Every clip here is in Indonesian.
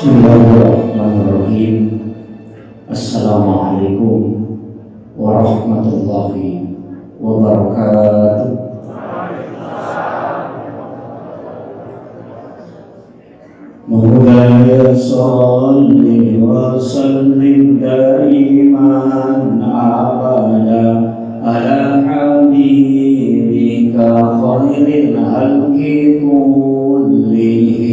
Bismillahirrahmanirrahim. Assalamualaikum warahmatullahi wabarakatuh. Moga sholli wa sallim daiman abada ala habibika khairil khalqi kullihim.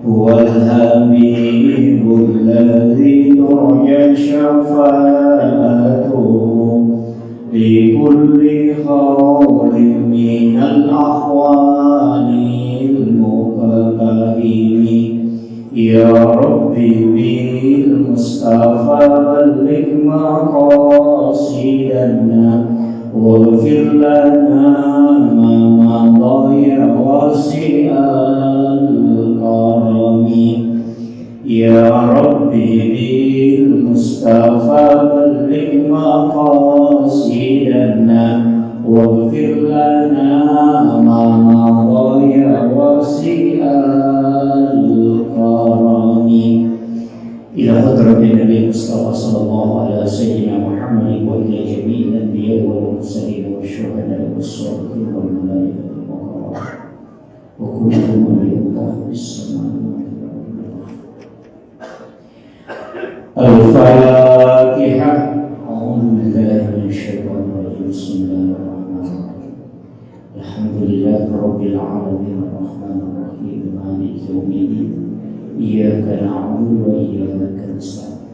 Huwal habibul ladzi turja syafa'atuhu li kulli khawrin minal ahwalil muqaddimi. Ya Rabbi bil Mustafa balligh maqasidana waghfir lana ma madaya wasi'al karami. Ya Rabbi bil Mustafa balligh maqasidana waghfir lana ma madaya wasi'al karami. Ila hadratin Nabi Mustafa sallallahu alaihi wasallam Muhammad wa ila jami'il anbiya wal mursalin wasyuhada was-shalihin wal malaikati wa kullu man yu'minu bis-samai. Al-Fatihah. A'udzu billahi minasyaitonir rajim. Bismillahirrahmanirrahim. Alhamdulillahirabbil alamin arrahmanir rahim maliki yaumiddin. Iyyaka na'budu wa iyyaka nasta'in.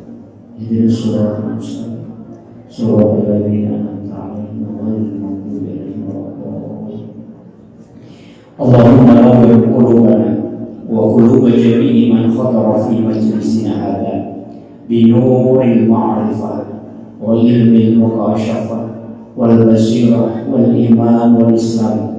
Ihdinas siratal mustaqim. Shiratal ladzina an'amta 'alaihim ghairil maghdubi 'alaihim waladdallin. Allahumma nawwir qulubana wa quluba jami'i man khatara fi majlisina hadha bi nuril ma'rifah wa ilmil mukashafah wal basirah wal iman wal islam.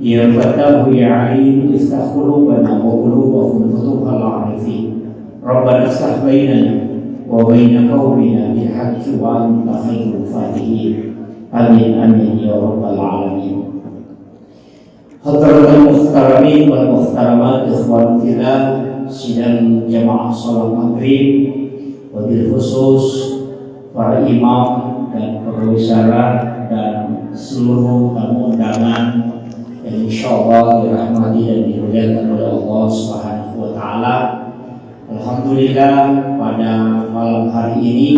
Ya Fatahu ya Alim iftah qulubana wa qulubahum futuhal arifin. Rabbana iftah bainana wa baina qaumina bil haqqi wa anta khairul fatihin. Amin amin ya rabbal alamin. Hadratul muhtaramin wal muhtaramat ikhwan fillah, sidang jamaah salat maghrib, wabil khusus para imam dan pegawai syara dan seluruh tamu undangan yang insyaallah dirahmati dan dimuliakan oleh Allah Subhanahu wa taala. Alhamdulillah, pada malam hari ini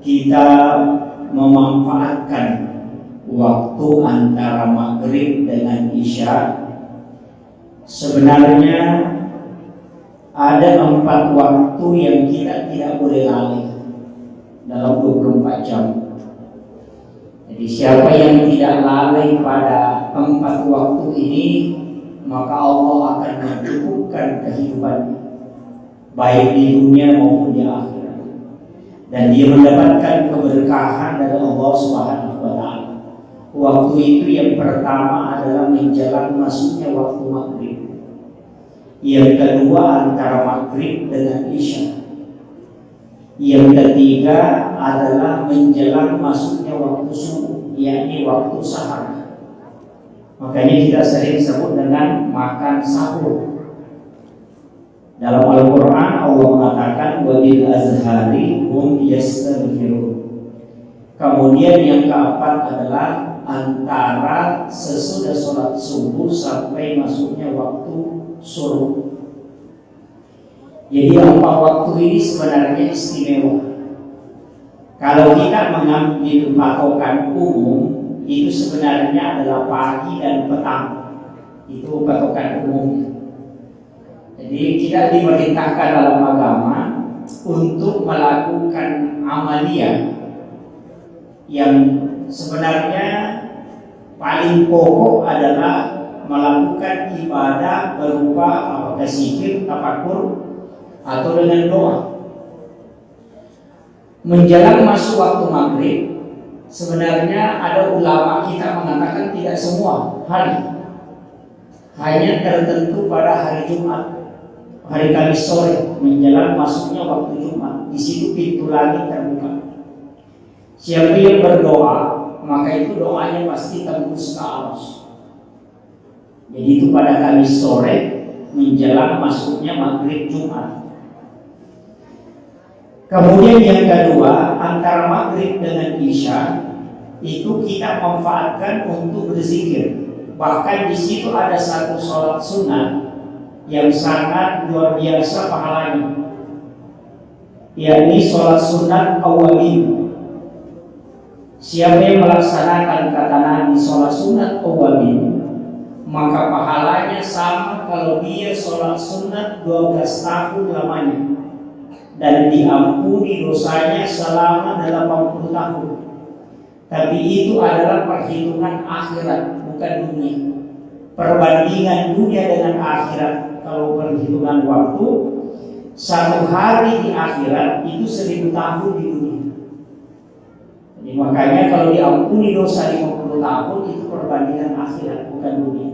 kita memanfaatkan waktu antara maghrib dengan isya. Sebenarnya ada 4 waktu yang kita tidak boleh lalai dalam 24 jam. Jadi siapa yang tidak lalai pada 4 waktu ini, maka Allah akan mencukupkan kehidupannya, baik di dunia maupun di akhirat, dan dia mendapatkan keberkahan dari Allah Subhanahu wa taala. Waktu itu yang pertama adalah menjelang masuknya waktu maghrib. Yang kedua antara maghrib dengan isya. Yang ketiga adalah menjelang masuknya waktu subuh, yakni waktu sahar. Makanya kita sering sebut dengan makan sahur. Dalam Al-Quran Allah mengatakan wabil azhari hum yastaghfirun. Kemudian yang keempat adalah antara sesudah sholat subuh sampai masuknya waktu suruh. Jadi 4 waktu ini sebenarnya istimewa. Kalau kita mengambil patokan umum, itu sebenarnya adalah pagi dan petang. Itu patokan umum. Jadi kita diperintahkan dalam agama untuk melakukan amaliyah yang sebenarnya paling pokok adalah melakukan ibadah berupa apakah zikir, tafakur, atau dengan doa. Menjelang masuk waktu maghrib, sebenarnya ada ulama kita mengatakan tidak semua hari, hanya tertentu pada hari Jumat, hari Kamis sore menjelang masuknya waktu Jumat. Di situ pintu langit terbuka. Siapa yang berdoa, maka itu doanya pasti tembus ke aras. Jadi itu pada Kamis sore menjelang masuknya maghrib Jumat. Kemudian yang kedua, antara maghrib dengan isya itu kita manfaatkan untuk berzikir. Bahkan di situ ada satu sholat sunnah yang sangat luar biasa pahalanya, yakni sholat sunat awwabin. Siapa yang melaksanakan kata Nabi sholat sunat awwabin, maka pahalanya sama kalau dia sholat sunat 12 tahun lamanya, dan diampuni dosanya selama 80 tahun. Tapi itu adalah perhitungan akhirat, bukan dunia. Perbandingan dunia dengan akhirat, kalau perhitungan waktu, satu hari di akhirat itu 1000 tahun di dunia. Jadi makanya kalau diampuni dosa 50 tahun itu perbandingan akhirat, bukan dunia.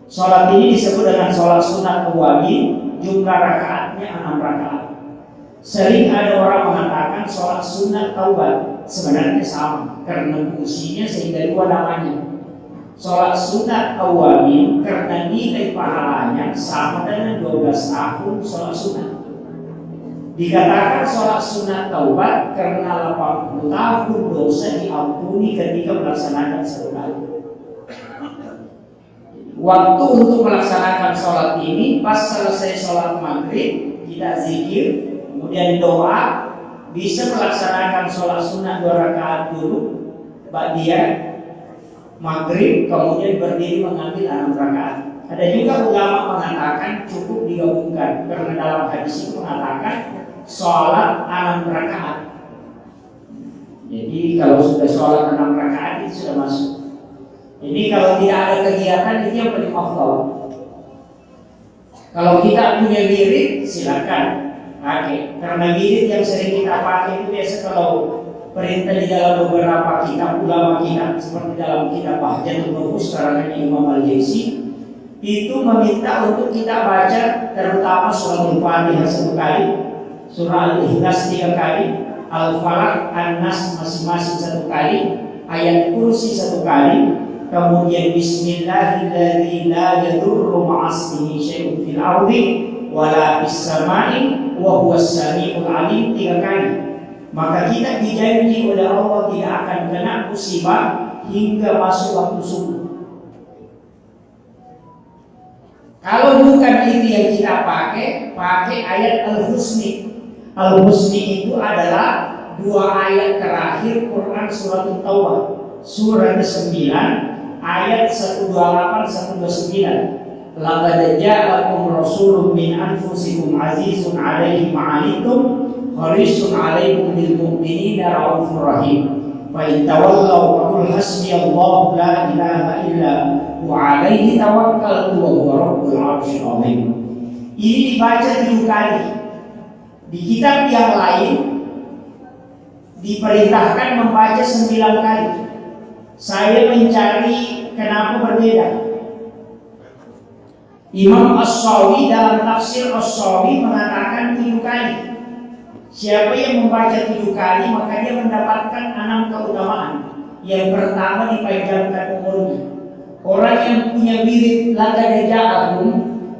Sholat ini disebut dengan sholat sunat awwabin, jumlah rakaatnya 6 rakaat. Sering ada orang mengatakan sholat sunat taubat, sebenarnya sama karena fungsinya sehingga dua namanya. Sholat sunat awwabin karena nilai pahalanya sama dengan 12 tahun sholat sunat. Dikatakan sholat sunat taubat karena 80 tahun dosa diampuni ketika melaksanakan satu kali. Waktu untuk melaksanakan sholat ini pas selesai sholat maghrib kita zikir, kemudian doa, bisa melaksanakan sholat sunnah 2 rakaat dulu, ba'diyah maghrib, kemudian berdiri mengambil 6 rakaat. Ada juga ulama mengatakan cukup digabungkan karena dalam hadis itu mengatakan sholat 6 rakaat. Jadi kalau sudah sholat 6 rakaat itu sudah masuk. Jadi kalau tidak ada kegiatan itu yang paling afdal. Kalau kita punya wirid silakan pakai, karena wirid yang sering kita pakai itu biasa kalau perintah di dalam beberapa kitab ulama kita, seperti dalam kitab Bahjatul Nufus karangan Imam Al-Jaisi, itu meminta untuk kita baca terutama surah Al-Fatihah 1 kali, surah Al-Ikhlas 3 kali, Al-Falaq, An-Nas masing-masing 1 kali, ayat kursi 1 kali, kemudian Bismillahirrahmanirrahim la yadurru ma'asmihi syai'un fil ardi wala fis samai wa huwas samiul alim 3 kali. Maka kita dijanji oleh Allah tidak akan kena musibah hingga masuk waktu subuh. Kalau bukan itu yang kita pakai ayat Al-Husni. Al-Husni itu adalah 2 ayat terakhir Quran surat Taubah, surat ke-9 ayat 128 129. Laqad ja'akum rasulun min anfusikum azizun 'alaihi ma'anittum harisun 'alaikum bil mu'minina raufur rahim. Fa in tawallaw faqul hasbiyallahu la ilaha illa huwa 'alaihi tawakkaltu wa huwa rabbul 'arsyil 'azim. Ini dibaca 7 kali. Di kitab yang lain diperintahkan membaca 9 kali. Saya mencari kenapa berbeda. Imam As-Sawi dalam tafsir As-Sawi mengatakan 7 kali. Siapa yang membaca 7 kali maka dia mendapatkan 6 keutamaan. Yang pertama dipanjangkan umurnya. Orang yang punya wirid laqad ja'akum,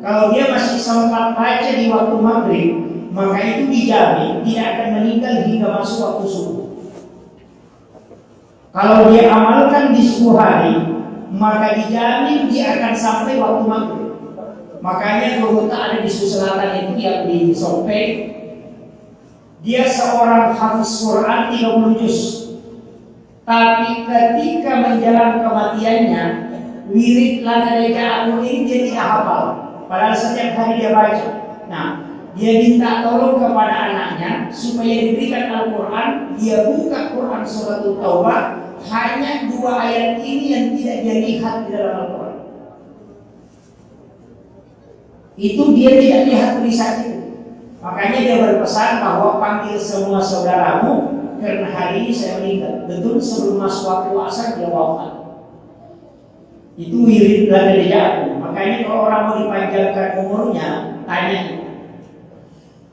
kalau dia masih sempat baca di waktu maghrib, maka itu dijamin tidak akan meninggal hingga masuk waktu subuh. Kalau dia amalkan di 10 hari, maka dijamin dia akan sampai waktu maghrib. Makanya Kota ada di Sulawesi Selatan itu yang di Sope, dia seorang hafiz Quran 30 juz. Tapi ketika menjelang kematiannya, wirid laqad ja'akum ini dia tidak hafal. Padahal setiap hari dia baca. Nah, dia minta tolong kepada anaknya supaya diberikan Al-Quran. Dia buka Quran surat Taubah, hanya 2 ayat ini yang tidak dia lihat di dalam Al-Quran. Itu dia tidak lihat tulisan itu. Makanya dia berpesan bahwa panggil semua saudaramu karena hari ini saya meninggal. Betul sebelum masuk waktu asar dia wafat. Itu wirid laqad ja'akum. Makanya kalau orang mau dipanjangkan umurnya, tanya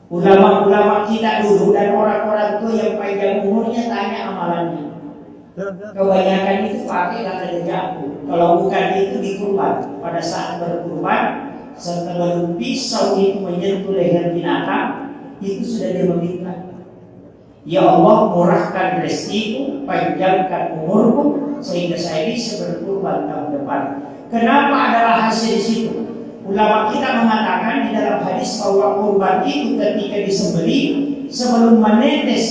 ulama-ulama kita dulu dan orang-orang tua yang panjang umurnya, tanya amalannya. Kebanyakan itu pakai laqad ja'akum. Kalau bukan itu dikurban. Pada saat berkurban setelah pisau itu menyentuh leher binatang, itu sudah dia meminta, ya Allah, murahkan rezekiku, panjangkan umurku, sehingga saya bisa berkurban tahun depan. Kenapa ada rahasia di situ? Ulama kita mengatakan di dalam hadis bahwa kurban itu ketika disembelih, sebelum menetes,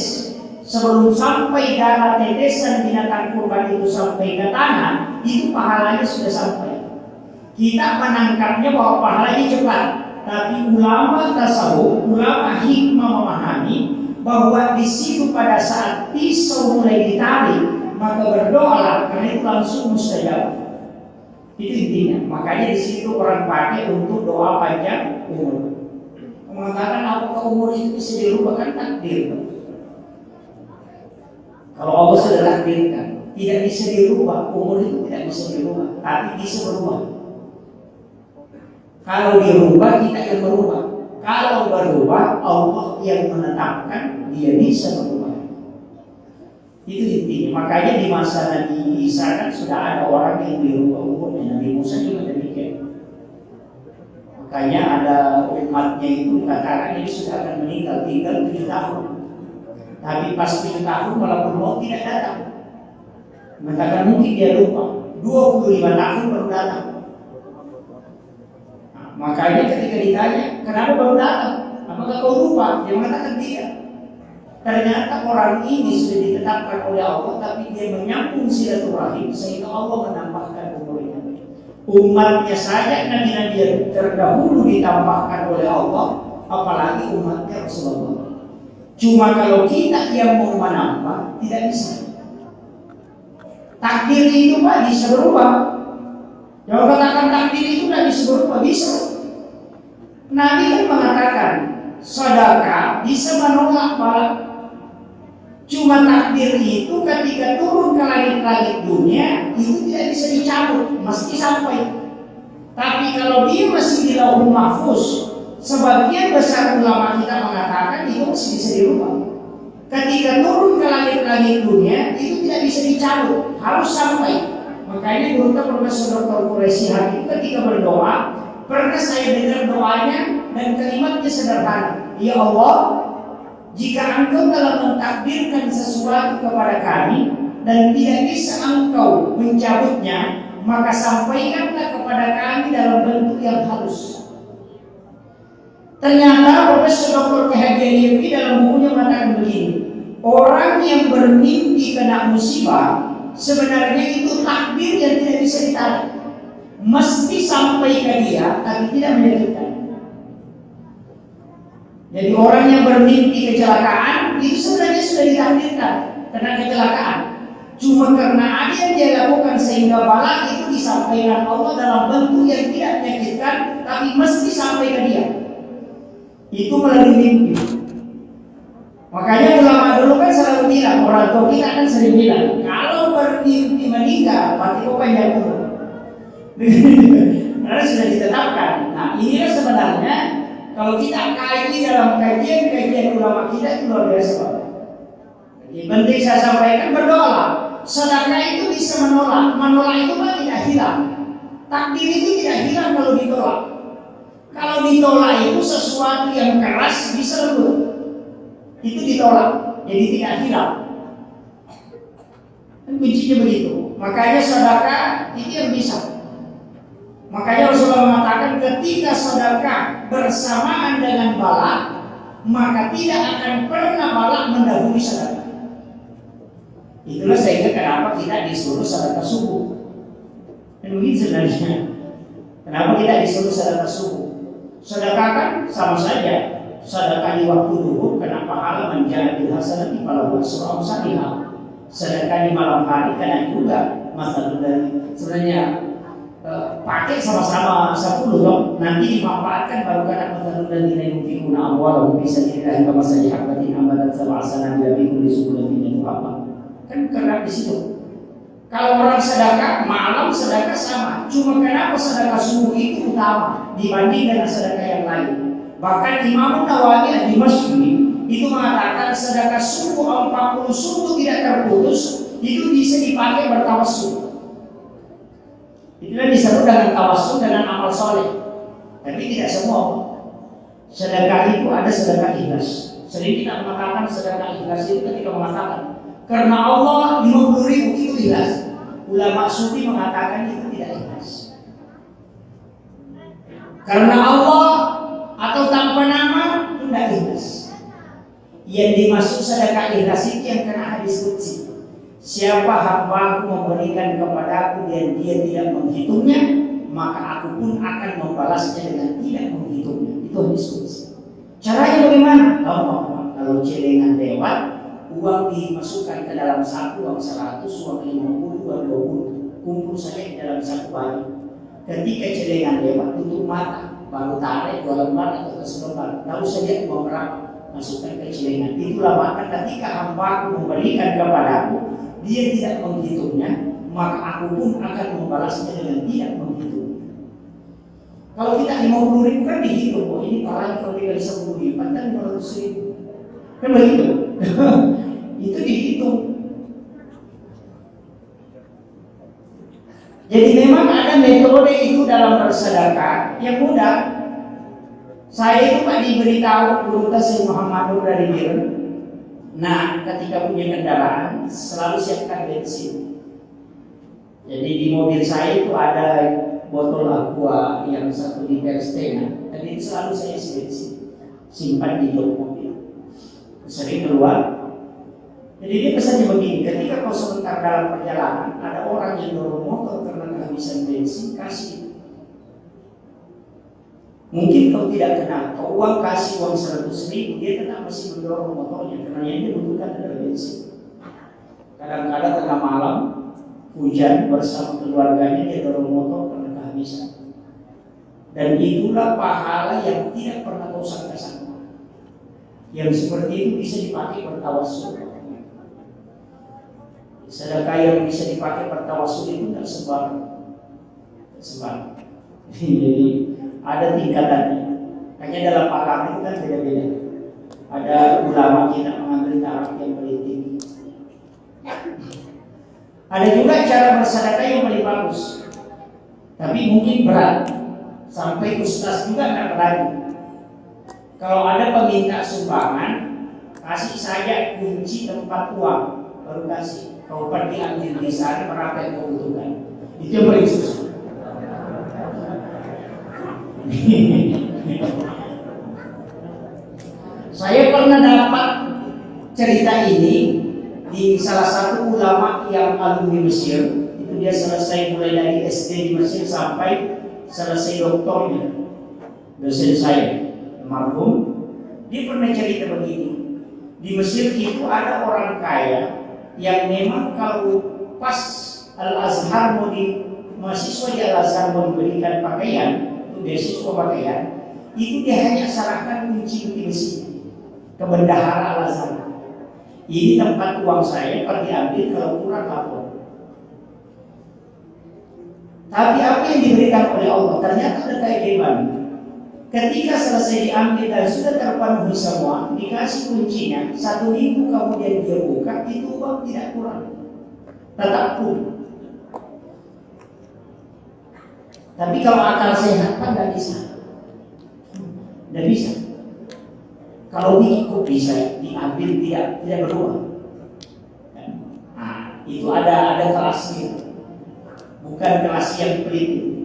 sebelum sampai darah tetesan binatang kurban itu sampai ke tanah, itu pahalanya sudah sampai. Kita menangkapnya bahwa pahalanya cepat, tapi ulama tasawuf, ulama hikmah memahami bahwa di situ pada saat pisau mulai ditarik, maka berdoalah, karena itu langsung mustajab. Itu intinya. Makanya di situ orang pakai untuk doa panjang umur. Mengatakan apakah umur itu bisa dirubah, kan takdir. Kalau Allah sudah takdirkan, tidak bisa dirubah, umur itu tidak bisa dirubah, tapi bisa berubah. Kalau dirubah, kita yang berubah. Kalau berubah, Allah yang menetapkan dia bisa berubah. Itu intinya. Makanya di masa Nabi Isa kan sudah ada orang yang dirubah umurnya. Nabi Musa juga demikian. Makanya ada umatnya itu katakan ini sudah akan meninggal, tinggal 7 tahun. Tapi pas 7 tahun walaupun mau tidak datang. Mengatakan mungkin dia lupa. 25 tahun baru datang. Makanya ketika ditanya, kenapa baru datang? Apakah kau lupa? Dia mengatakan tidak. Ternyata orang ini sudah ditetapkan oleh Allah, tapi dia menyambung silaturahim sehingga Allah menambahkan umurnya. Umatnya saja nabi-nabi yang terdahulu ditambahkan oleh Allah, apalagi umatnya Rasulullah. Cuma kalau kita yang mau menambah, tidak bisa. Takdir itu Pak bisa berubah. Kalau katakan takdir itu tidak bisa berubah, bisa. Nabi kan mengatakan sedekah bisa menolak bala. Cuma takdir itu ketika turun ke langit-langit dunia itu tidak bisa dicabut, mesti sampai. Tapi kalau dia masih di lauhul mahfuz, sebagian besar ulama kita mengatakan itu masih bisa dirubah. Ketika turun ke langit-langit dunia itu tidak bisa dicabut, harus sampai. Makanya guru kita Profesor Dr. Quraisy Habib ketika berdoa, pernah saya dengar doanya dan kalimatnya sederhana. Ya Allah, jika Engkau telah mentakdirkan sesuatu kepada kami dan tidak bisa Engkau mencabutnya, maka sampaikanlah kepada kami dalam bentuk yang halus. Ternyata Profesor Dr. Habib dalam bukunya mengatakan begini, orang yang bermimpi kena musibah sebenarnya itu takdir yang tidak bisa ditarik. Mesti sampai ke dia, tapi tidak menyakitkan. Jadi orang yang bermimpi kecelakaan itu sebenarnya sudah ditakdirkan kena kecelakaan. Cuma karena ada yang dia lakukan sehingga bala itu disampaikan Allah dalam bentuk yang tidak menyakitkan, tapi mesti sampai ke dia. Itu melalui mimpi. Makanya ulama dulu kan selalu bilang, orang tua kita kan sering bilang, kalau bermimpi meninggal, mati kau panjang umur. Karena sudah ditetapkan. Nah inilah sebenarnya kalau kita kaji dalam kajian ulama kita itu luar biasa. Jadi penting saya sampaikan, berdoa. Sedekah itu bisa menolak itu kan tidak hilang. Takdir itu tidak hilang kalau ditolak. Kalau ditolak itu sesuatu yang keras bisa lembut. Itu ditolak, jadi tidak hilang. Dan kuncinya begitu. Makanya sedekah itu yang bisa. Makanya Rasulullah mengatakan ketika sedekah bersamaan dengan bala, maka tidak akan pernah bala mendahului sedekah. Itulah sehingga kenapa kita disuruh sedekah subuh. Dan begitu sebenarnya. Kenapa kita disuruh sedekah subuh? Sedekah kan sama saja. Sedekah di waktu duhur kena pahala menjadi hasanati falahu asyru amsalihha. Sedekah di malam hari kena juga masalah dari sebenarnya pakai sama-sama 10 dong. Nanti dimanfaatkan baru kena masalah dari yunfikuna amwalahum fi sabilillah kama habatin ambatat sab'a sanabila fi kulli subulatin itu apa? Kan kena di situ. Kalau orang sedekah malam sedekah sama. Cuma kenapa sedekah subuh itu utama dibanding dengan sedekah yang lain? Bahkan Imam Nawawi di masjid itu mengatakan sedekah subuh 40 subuh tidak terputus itu bisa dipakai bertawassul. Itulah disebut dengan tawassul dengan amal soleh. Tapi tidak semua. Sedekah itu ada sedekah ikhlas. Sering kita mengatakan sedekah ikhlas itu ketika mengatakan karena Allah 50.000 itu ikhlas. Ulama sufi mengatakan itu tidak ikhlas. Karena Allah atau tanpa nama itu tidak ikhlas. Yang dimaksud sedekah ikhlas itu yang kena hadis qudsi. Siapa hambaku memberikan kepadaku dan dia tidak menghitungnya, maka aku pun akan membalasnya dengan tidak menghitungnya. Itu hadis qudsi. Caranya bagaimana? Gampang. Kalau celengan lewat, uang dimasukkan ke dalam saku, uang 100, uang 50, uang 20, kumpul saja di dalam satu baju. Ketika celengan lewat, tutup mata, baru tarik 2 lembar atau 1 lembar. Lalu saja uang berapa masukkan ke celengan. Itulah maka ketika hambaku memberikan kepadaku, dia tidak menghitungnya, maka aku pun akan membalasnya dengan tidak menghitungnya. Kalau kita 50.000 kan dihitung, oh ini paling kalau dikali 10.000 kan 500.000. Kan begitu? Itu dihitung. Jadi memang ada metode itu dalam bersedekah yang mudah. Saya itu Pak diberitahu guru Tasir Muhammad Nur dari Biren. Nah, ketika punya kendaraan selalu siapkan bensin. Jadi di mobil saya itu ada botol aqua yang 1,5 liter. Dan itu selalu saya isi bensin, simpan di jok mobil. Sering keluar. Jadi dia pesannya begini, ketika kau sebentar dalam perjalanan ada orang yang dorong motor karena kehabisan bensin, kasih. Mungkin kau tidak kenal, kau uang kasih uang 100.000, dia tetap masih mendorong motornya karena yang dia butuhkan adalah bensin. Kadang-kadang tengah malam hujan bersama keluarganya dia dorong motor karena kehabisan. Dan itulah pahala yang tidak pernah kau sangka-sangka. Yang seperti itu bisa dipakai bertawassul. Sedekah yang bisa dipakai bertawassul itu tidak sembarang. Jadi ada tingkatannya. Hanya dalam agama itu kan beda-beda. Ada ulama kita mengambil taraf yang paling tinggi. Ada juga cara bersedekah yang paling bagus, tapi mungkin berat. Sampai ustaz juga tidak berani. Kalau ada peminta sumbangan, kasih saja kunci tempat uang, baru kasih. Kau pergi ambil di sana berapa yang kau butuhkan. Itu yang paling susah. Saya pernah dapat cerita ini di salah satu ulama yang alumni Mesir. Itu dia selesai mulai dari SD di Mesir sampai selesai doktornya. Dosen saya marhum, dia pernah cerita begini. Di Mesir itu ada orang kaya yang memang kalau pas Al-Azhar mahasiswa di Al-Azhar mau diberikan pakaian, itu beasiswa pakaian, itu dia hanya serahkan kunci besi ke bendahara Al-Azhar. Ini tempat uang saya, pergi ambil, kalau kurang lapor. Tapi apa yang diberikan oleh Allah ternyata ada keajaiban. Ketika selesai diambil dan sudah terpenuhi semua, dikasih kuncinya, 1 minggu kemudian dia buka, itu uang tidak kurang, tetap full. Tapi kalau akal sehat kan tidak bisa. Tidak bisa. Kalau kok bisa diambil tidak berubah. Nah, itu ada kelasnya. Bukan kelas yang pelit.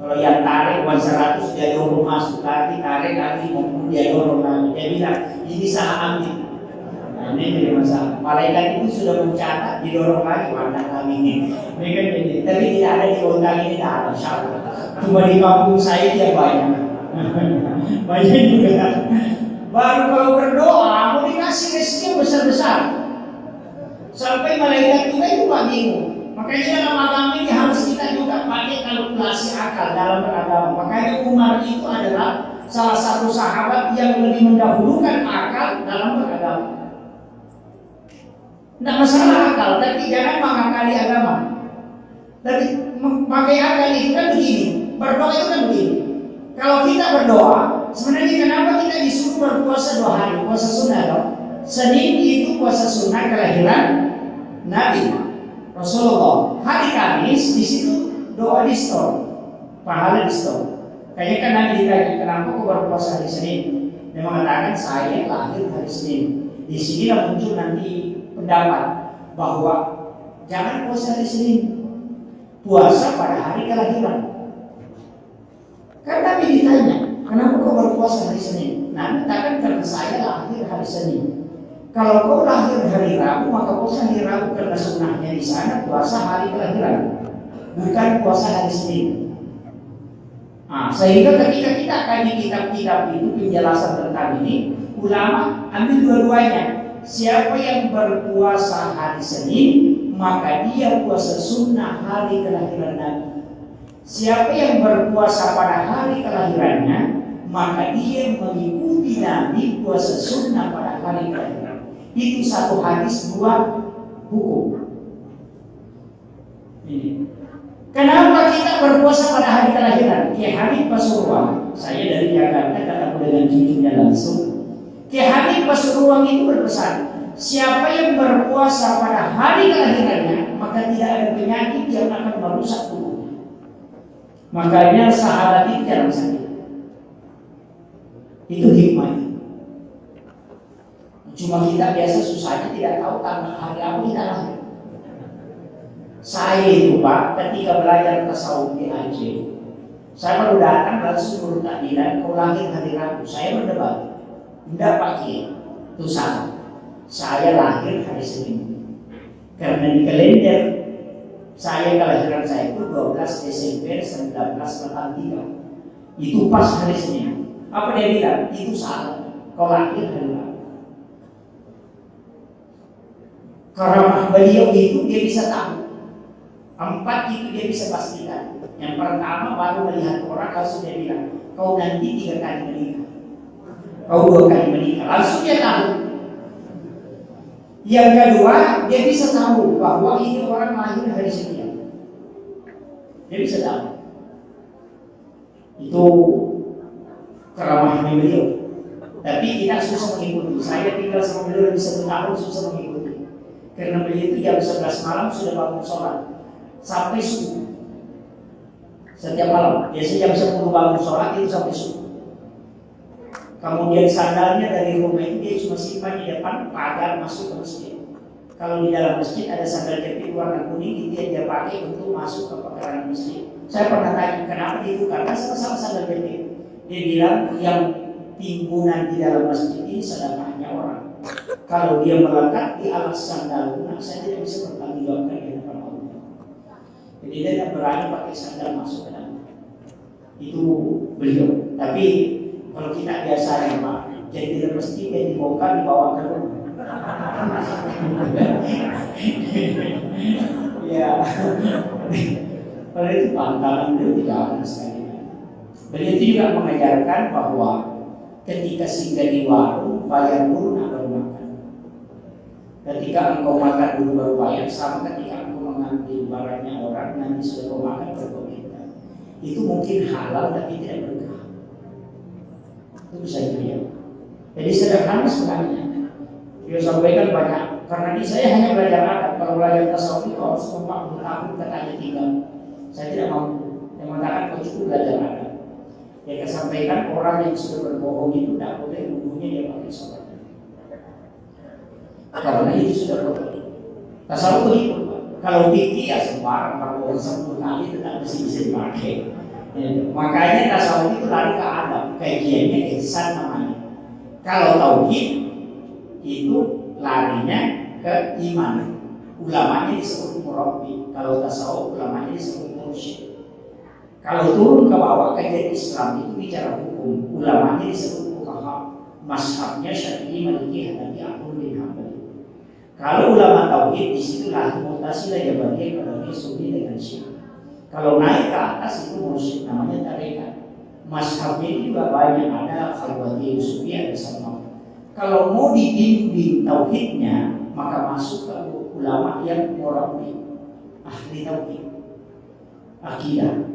Kalau yang tarik uang 100 dia dorong masuk lagi, tarik lagi maupun dia dorong lagi. Dia bilang ini salah ambil. Nah, ini jadi masalah. Malaikat itu sudah mencatat, didorong lagi mana kami ini. Mereka jadi, tapi tidak ada di otak ini, tidak ada salah. Cuma di kampung saya dia banyak. Banyak juga. Baru kalau berdoa mau dikasih rezeki besar-besar. Sampai malaikat juga itu bingung. Makanya dalam agama ini harus kita juga pakai kalkulasi akal dalam beragama. Makanya Umar itu adalah salah satu sahabat yang lebih mendahulukan akal dalam beragama. Tidak masalah akal, tapi jangan mengakali agama. Tapi pakai akal itu kan begini, berdoa itu kan begini. Kalau kita berdoa, sebenarnya kenapa kita disuruh berpuasa 2 hari, puasa sunnah dong? Senin itu puasa sunnah kelahiran Nabi Rasulullah. Hari Kamis di situ doa di store, pahala di store. Kayaknya kan nanti ditanya, kenapa kau berpuasa hari Senin? Dia mengatakan saya lahir hari Senin. Di sinilah muncul nanti pendapat bahwa jangan puasa hari Senin, puasa pada hari kelahiran. Kan Nabi ditanya, kenapa kau berpuasa hari Senin? Nah, katakan karena saya lahir hari Senin. Kalau kau lahir hari Rabu, maka puasa hari Rabu karena sunnahnya di sana puasa hari kelahiran, bukan puasa hari Senin. Nah, sehingga ketika kita kaji kitab-kitab itu penjelasan tentang ini, ulama ambil dua-duanya. Siapa yang berpuasa hari Senin, maka dia puasa sunnah hari kelahiran Nabi. Siapa yang berpuasa pada hari kelahirannya, maka dia mengikuti Nabi puasa sunnah pada hari kelahiran. Itu satu hadis, dua hukum. Ini. Kenapa kita berpuasa pada hari kelahiran? Kiai Habib Pasuruan, saya dari Jakarta ketemu dengan cucunya langsung. Kiai Habib Pasuruan itu berpesan, siapa yang berpuasa pada hari kelahirannya, maka tidak ada penyakit yang akan merusak tubuh. Makanya sahabat itu jarang sakit. Itu hikmahnya. Cuma kita biasa susahnya tidak tahu tanggal hari apa kita lahir. Saya itu Pak, ketika belajar tasawuf di Aceh, saya baru datang langsung guru takdiran, kau lahir hari Rabu. Saya berdebat, tidak Pak Kiai, itu salah. Saya lahir hari Senin. Karena di kalender saya kelahiran saya itu 12 Desember 1983. Itu pas hari Senin. Apa dia bilang? Itu salah. Kau lahir hari Rabu. Karena beliau itu dia bisa tahu. 4 itu dia bisa pastikan. Yang pertama baru melihat orang langsung dia bilang, kau nanti 3 kali menikah, kau 2 kali menikah, langsung dia tahu. Yang kedua dia bisa tahu bahwa ini orang lahir hari Senin. Dia bisa tahu. Itu keramahannya beliau. Tapi tidak susah mengikuti. Saya tinggal sama beliau lebih 1 tahun susah mengikuti. Karena beliau itu jam 11 malam sudah bangun sholat sampai subuh. Setiap malam, biasanya jam 10 bangun sholat itu sampai subuh. Kemudian sandalnya dari rumah itu dia cuma simpan di depan pagar masuk ke masjid. Kalau di dalam masjid ada sandal jepit warna kuning itu yang dia pakai untuk masuk ke pekarangan masjid. Saya pernah tanya kenapa itu, karena sama-sama sandal jepit. Dia bilang yang timbunan di dalam masjid ini sedekahnya orang. Kalau dia melekat di alas sandal, saya tidak bisa bertanggungjawabkan di hadapan Allah. Jadi dia tidak berani pakai sandal masuk ke dalam. Itu beliau. Tapi kalau kita biasanya Pak, jadi di masjid yang dibongkar dibawa ke rumah. Ya, kalau itu pantangan beliau tidak ada sekali. Beliau itu juga mengajarkan bahwa ketika singgah di warung bayar dulu baru makan. Ketika engkau makan dulu baru bayar, sama ketika engkau mengambil barangnya orang nanti sudah kau makan baru minta. Itu mungkin halal tapi tidak berkah. Itu bisa dilihat. Jadi sederhana sebenarnya. Dia sampaikan banyak. Karena ini saya hanya belajar adab. Kalau belajar tasawuf itu harus 40 tahun katanya tinggal. Saya tidak mampu. Yang mengatakan kau cukup belajar adab. Dia sampaikan orang yang sudah berbohong itu tidak boleh tubuhnya dia pakai sholat. Karena itu sudah boleh. Tasawuf begitu. Kalau fikih ya sembarang, kalau 10 kali tidak mesti bisa dipakai. Makanya tasawuf itu lari ke adab, kajiannya ihsan namanya. Kalau tauhid itu larinya ke iman. Ulamanya disebut murabbi. Kalau tasawuf ulamanya disebut mursyid. Kalau turun ke bawah kajian Islam itu bicara hukum. Ulamanya disebut fuqaha. Mazhabnya Syafi'i, Maliki, Hanafi, Ahmad bin Hanbali. Kalau ulama tauhid di situ lah Mu'tazilah, Jabariyah, Qadariyah, Sunni dengan Syiah. Kalau naik ke atas itu mursyid, namanya tarekat. Mazhabnya itu juga banyak, ada Khalwati, Yusufi, ada sama. Kalau mau dibimbing tauhidnya, maka masuk ke ulama yang murabbi, ahli tauhid, akidah.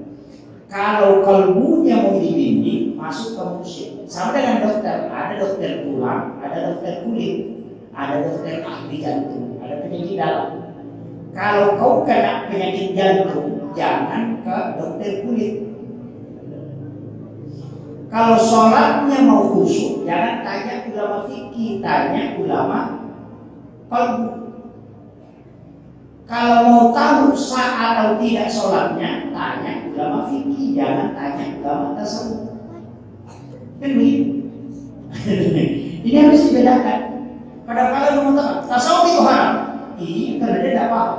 Kalau kalbunya mau dibimbing, masuk ke mursyid. Sama dengan dokter, ada dokter tulang, ada dokter kulit, ada dokter ahli jantung, ada penyakit dalam. Kalau kau kena penyakit jantung, jangan ke dokter kulit. Kalau sholatnya mau khusyuk, jangan tanya ulama fikih, tanya ulama qalbu. Kalau mau tahu sah atau tidak sholatnya, tanya ulama fikih, jangan tanya ulama tasawuf. Kan begitu. Ini harus dibedakan. Kadang-kadang teman-teman, tasawuf itu haram. Iya, karena dia tidak paham.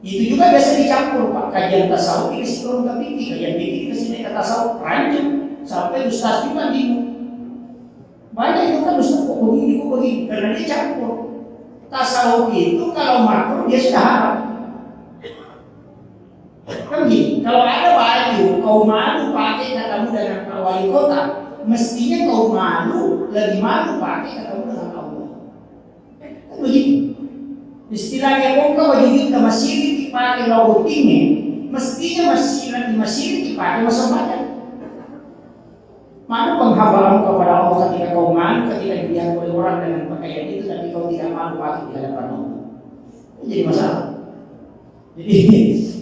Itu juga biasa dicampur, Pak. Kajian tasawuf dikasih turun ke fikih, kajian fikih dikasih naik ke tasawuf, ranjang sampai ustaz juga bingung. Banyak itu kan ustaz kok begini, karena dia campur. Tasawuf itu kalau makruh dia sudah haram. Kan begini, kalau ada baju kau malu pakai katamu dengan wali kota, mestinya kau malu, lebih malu pakai katamu dengan Allah. Kan begitu. Istilahnya kau wajib ke masjid dipakai logo tinggi, mestinya masjid dipakai masuk badan. Mana penghambaran kepada Allah ketika kau malu, ketika dilihat oleh orang dengan pakaian itu, tapi kau tidak malu pakai di hadapan Allah. Itu jadi masalah. Jadi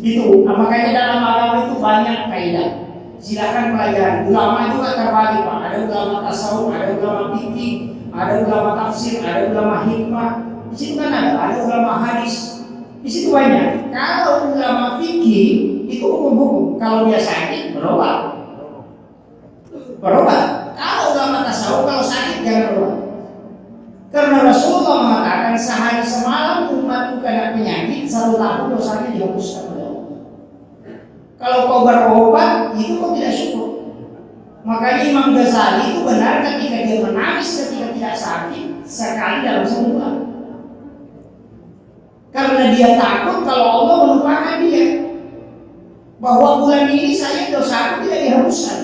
itu, makanya dalam agama itu banyak kaidah. Silakan pelajari. Ulama juga terbagi, Pak. Ada ulama tasawuf, ada ulama fikih, ada ulama tafsir, ada ulama hikmah. Di situ kan ada ulama hadis. Di situ banyak. Kalau ulama fikih itu hukum-hukum. Kalau dia sakit berobat. Kalau ulama tasawuf kalau sakit jangan berobat. Karena Rasulullah mengatakan sehari semalam umatku kena penyakit 1 tahun dosanya dihapuskan oleh Allah. Kalau kau berobat itu kau tidak syukur. Makanya Imam Ghazali itu benar ketika dia menangis ketika tidak sakit sekali dalam sebulan. Karena dia takut kalau Allah melupakan dia, bahwa bulan ini saya dosaku tidak dihapuskan.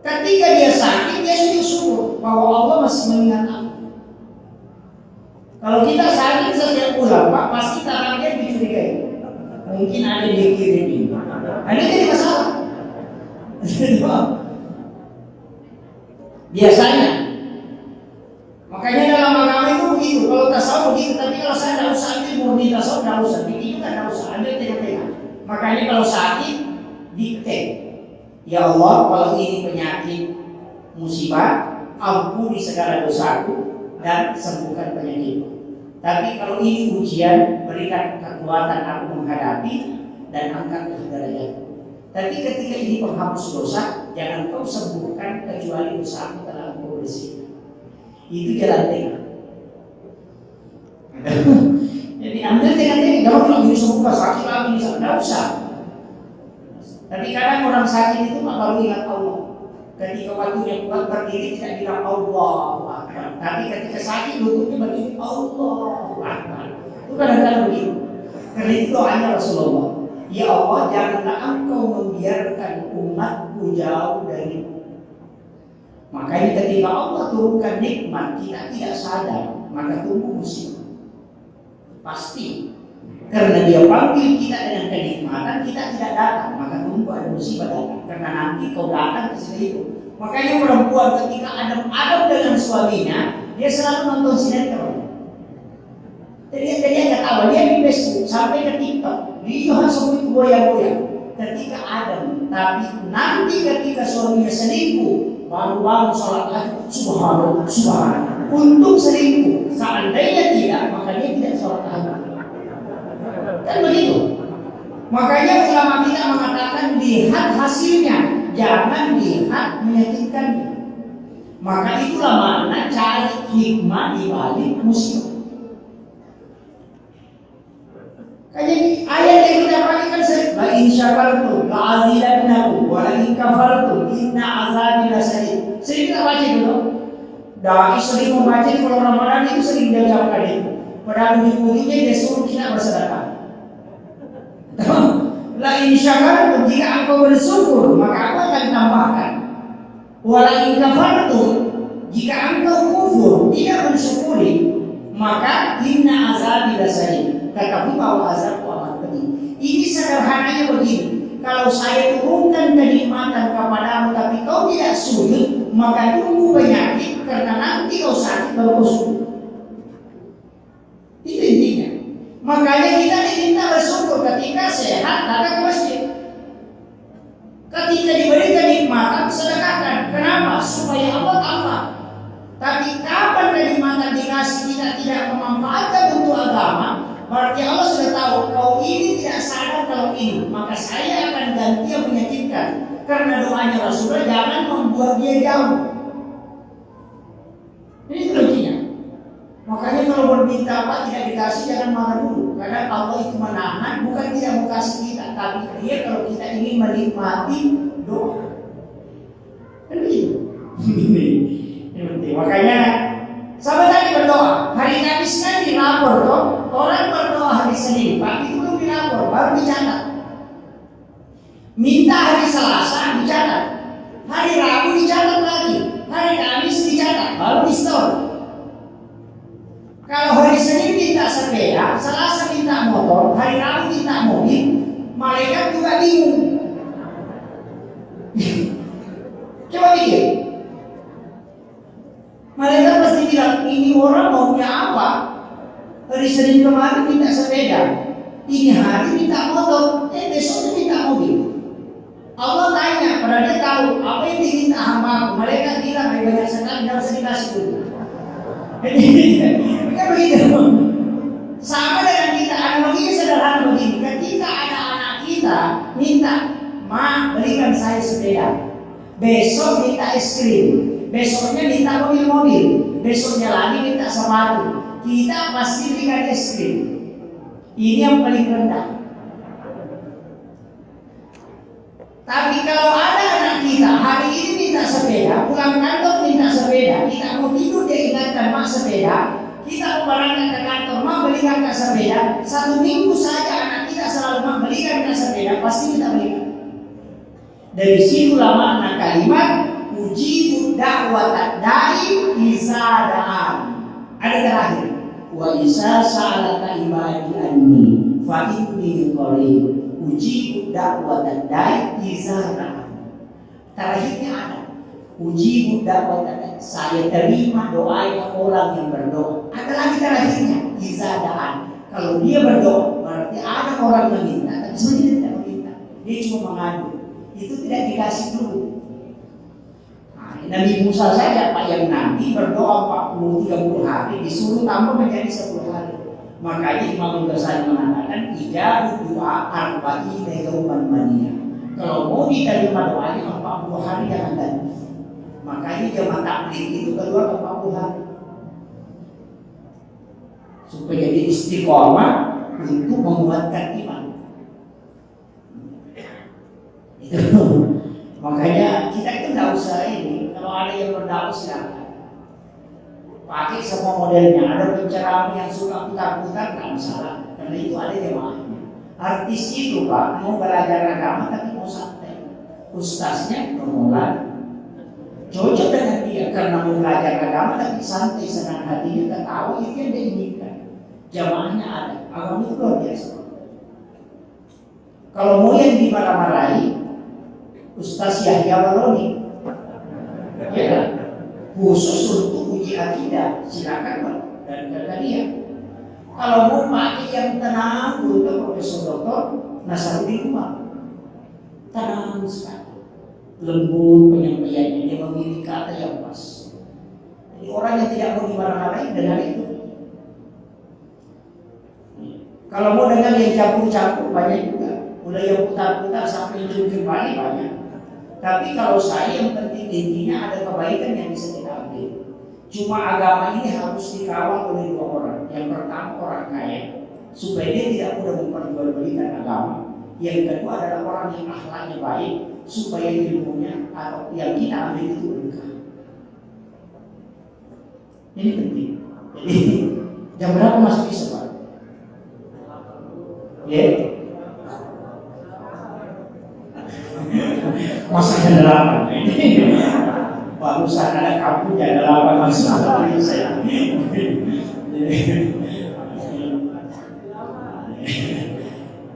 Ketika dia sakit, dia sudah syukur bahwa Allah masih mengingat aku. Kalau kita sakit setiap bulan, Pak, pasti tangannya dicurigai. Mungkin ada yang dikirimin. Ada jadi masalah. Biasanya. Makanya dalam agama itu begitu. Kalau tasawuf begitu, tapi kalau saya tidak usah ambil murni tasawuf, tidak usah. Bikin juga tidak usah. Ambil tengah-tengah. Makanya kalau sakit, dikte. Ya Allah, kalau ini penyakit musibah, ampuni segala dosaku dan sembuhkan penyakitku. Tapi kalau ini ujian, berikan kekuatan aku menghadapi dan angkatlah derajatku. Tapi ketika ini penghapus dosa, jangan kau sembuhkan kecuali dosaku telah engkau bersihkan. Itu jalan tengah. Jadi ambil tengah-tengah, jangan lagi sembuh sakit lagi, tidak usah. Tapi kadang orang sakit itu baru ingat Allah. Ketika waktunya kuat berdiri tidak bilang Allahu Akbar. Tapi ketika sakit lututnya berdiri Allahu Akbar. Itu kadang-kadang begitu. Karena itu doanya Rasulullah. Ya Allah, janganlah engkau membiarkan umatku jauh darimu. Makanya ketika Allah turunkan nikmat kita tidak sadar, maka tunggu musibah. Pasti. Karena dia panggil kita dengan kenikmatan, kita tidak datang, maka tunggu ada musibah datang. Karena nanti kau datang ke sini itu. Makanya perempuan ketika Adam dengan suaminya, dia selalu nonton sinetron. Jadi dia nggak tahu, dia di Facebook sampai ke TikTok, dia langsung itu goyang-goyang. Ketika Adam, tapi nanti ketika suaminya selingkuh, baru sholat lagi, subhanallah. Untung selingkuh, seandainya tidak, maka dia tidak sholat lagi. Kan begitu. Makanya ulama kita mengatakan lihat hasilnya, jangan lihat menyakitkannya. Maka itulah makna cari hikmah di balik musibah. Jadi ayat yang kita pakai kan la in syakartum la azidannakum wa la in kafartum inna azabi lasyadid. Sering kita baca dulu. Dai sering membaca kalau Ramadan itu sering dia ucapkan itu. Padahal ujung-ujungnya dia suruh kita bersedekah. La in syakartum, jika engkau bersyukur maka aku akan tambahkan. Wa la in kafartum, jika engkau kufur tidak mensyukuri maka inna azabi lasyadid. Katakan bahwa azab amat pedih. Ini sederhananya begini. Kalau saya turunkan kenikmatan kepadamu tapi kau tidak sujud, maka tunggu penyakit karena nanti kau sakit baru kau sujud. Itu intinya. Makanya kita diminta bersyukur ketika sehat datang ke masjid. Ketika diberi kenikmatan, sedekahkan. Kenapa? Supaya Allah tambah. Tapi kapan kenikmatan dikasih kita tidak memanfaatkan untuk agama, berarti Allah sudah tahu kau ini tidak sadar kalau ini, maka saya akan ganti yang menyakitkan. Karena doanya Rasulullah jangan membuat dia jauh. Ini kuncinya. Makanya kalau berminta apa tidak dikasih jangan marah dulu. Karena Allah itu menahan, bukan tidak mau kasih kita, tapi dia kalau kita ingin menikmati doa. Kan begitu. Ini penting. Makanya sahabat tadi berdoa. Hari Kamis kan dilapor toh. Orang berdoa hari Senin, pagi itu belum dilapor, baru dicatat. Minta hari Selasa dicatat. Hari Rabu dicatat lagi. Hari Kamis dicatat, baru di store. Kalau hari Senin minta sepeda, Selasa minta motor, hari Rabu minta mobil, malaikat juga bingung. Coba pikir. Malaikat pasti bilang, ini orang maunya apa? Hari Senin kemarin minta sepeda, ini hari minta motor, besok minta mobil. Allah tanya, padahal dia tahu apa yang diminta hamba. Malaikat bilang, banyak sekali, tidak usah dikasih dulu. Kan begitu. Sama dengan kita, analoginya sederhana begini. Ketika ada anak kita minta, Ma belikan saya sepeda, besok minta es krim, besoknya minta mobil-mobil, besoknya lagi minta sepatu, kita pasti berikan es krim. Ini yang paling rendah. Tapi kalau ada anak kita hari ini minta sepeda, pulang kantor minta sepeda, kita mau tidur dia ingatkan mak sepeda, kita mau berangkat ke kantor mak belikan ke sepeda, 1 minggu saja anak kita selalu mak belikan ke sepeda, pasti kita belikan. Dari situlah makna kalimat ujibu da'wat da'i iza da'an. Ada terakhir, wa isa sa'alaka ibadi anni fa inni qarib ujibu da'wat da'i iza da'an. Terakhirnya ada ujibu da'wat da'i, saya terima doanya orang yang berdoa. Ada lagi terakhirnya iza da'an. Kalau dia berdoa berarti ada orang yang minta, tapi sebenarnya tidak meminta, dia cuma mengadu. Itu tidak dikasih dulu. Nah, Nabi Musa saja Pak yang nanti berdoa 40-30 hari disuruh tambah menjadi 10 hari. Makanya Imam Ghazali mengatakan ijabah doa arba'ina yauman maniyah. Kalau mau diterima doanya 40 hari jangan ganti. Makanya jamaah taklim itu keluar 40 hari. Supaya jadi istiqomah untuk menguatkan iman. Makanya kita itu tidak usah ini. Kalau ada yang berdakwah silakan pakai semua modelnya. Ada penceramah yang suka putar-putar tidak masalah, karena itu ada jemaahnya. Artis itu Pak mau belajar agama tapi mau santai. Ustaznya permulaan cocok dengan dia karena mau belajar agama tapi santai, senang hatinya, ketawa, itu yang dia inginkan. Jamaahnya ada. Agama itu luar biasa. Kalau mau yang dimarah-marahi Ustaz Yahya Waloni, ya kan? Khusus untuk uji akidah, silakan Pak dan kata dia. Kalau mau pakai yang tenang untuk Profesor Doktor Nasaruddin Umar, tenang sekali, lembut penyampaiannya, dia memilih kata yang pas. Jadi orang yang tidak mau dimarah-marahi dengar itu. Kalau mau dengar yang campur-campur banyak juga, mulai yang putar-putar sampai yang kembali banyak. Tapi kalau saya yang penting intinya ada kebaikan yang bisa kita ambil. Cuma agama ini harus dikawal oleh 2 orang. Yang pertama orang kaya, supaya dia tidak mudah memperjualbelikan agama. Yang kedua adalah orang yang akhlaknya baik, supaya ilmunya atau yang kita ambil itu berkah. Ini penting. Jadi jam berapa masuk bisa Pak? Ya. Masa ada 8 Pak Musa ada kampungnya ada 8 masalah saya.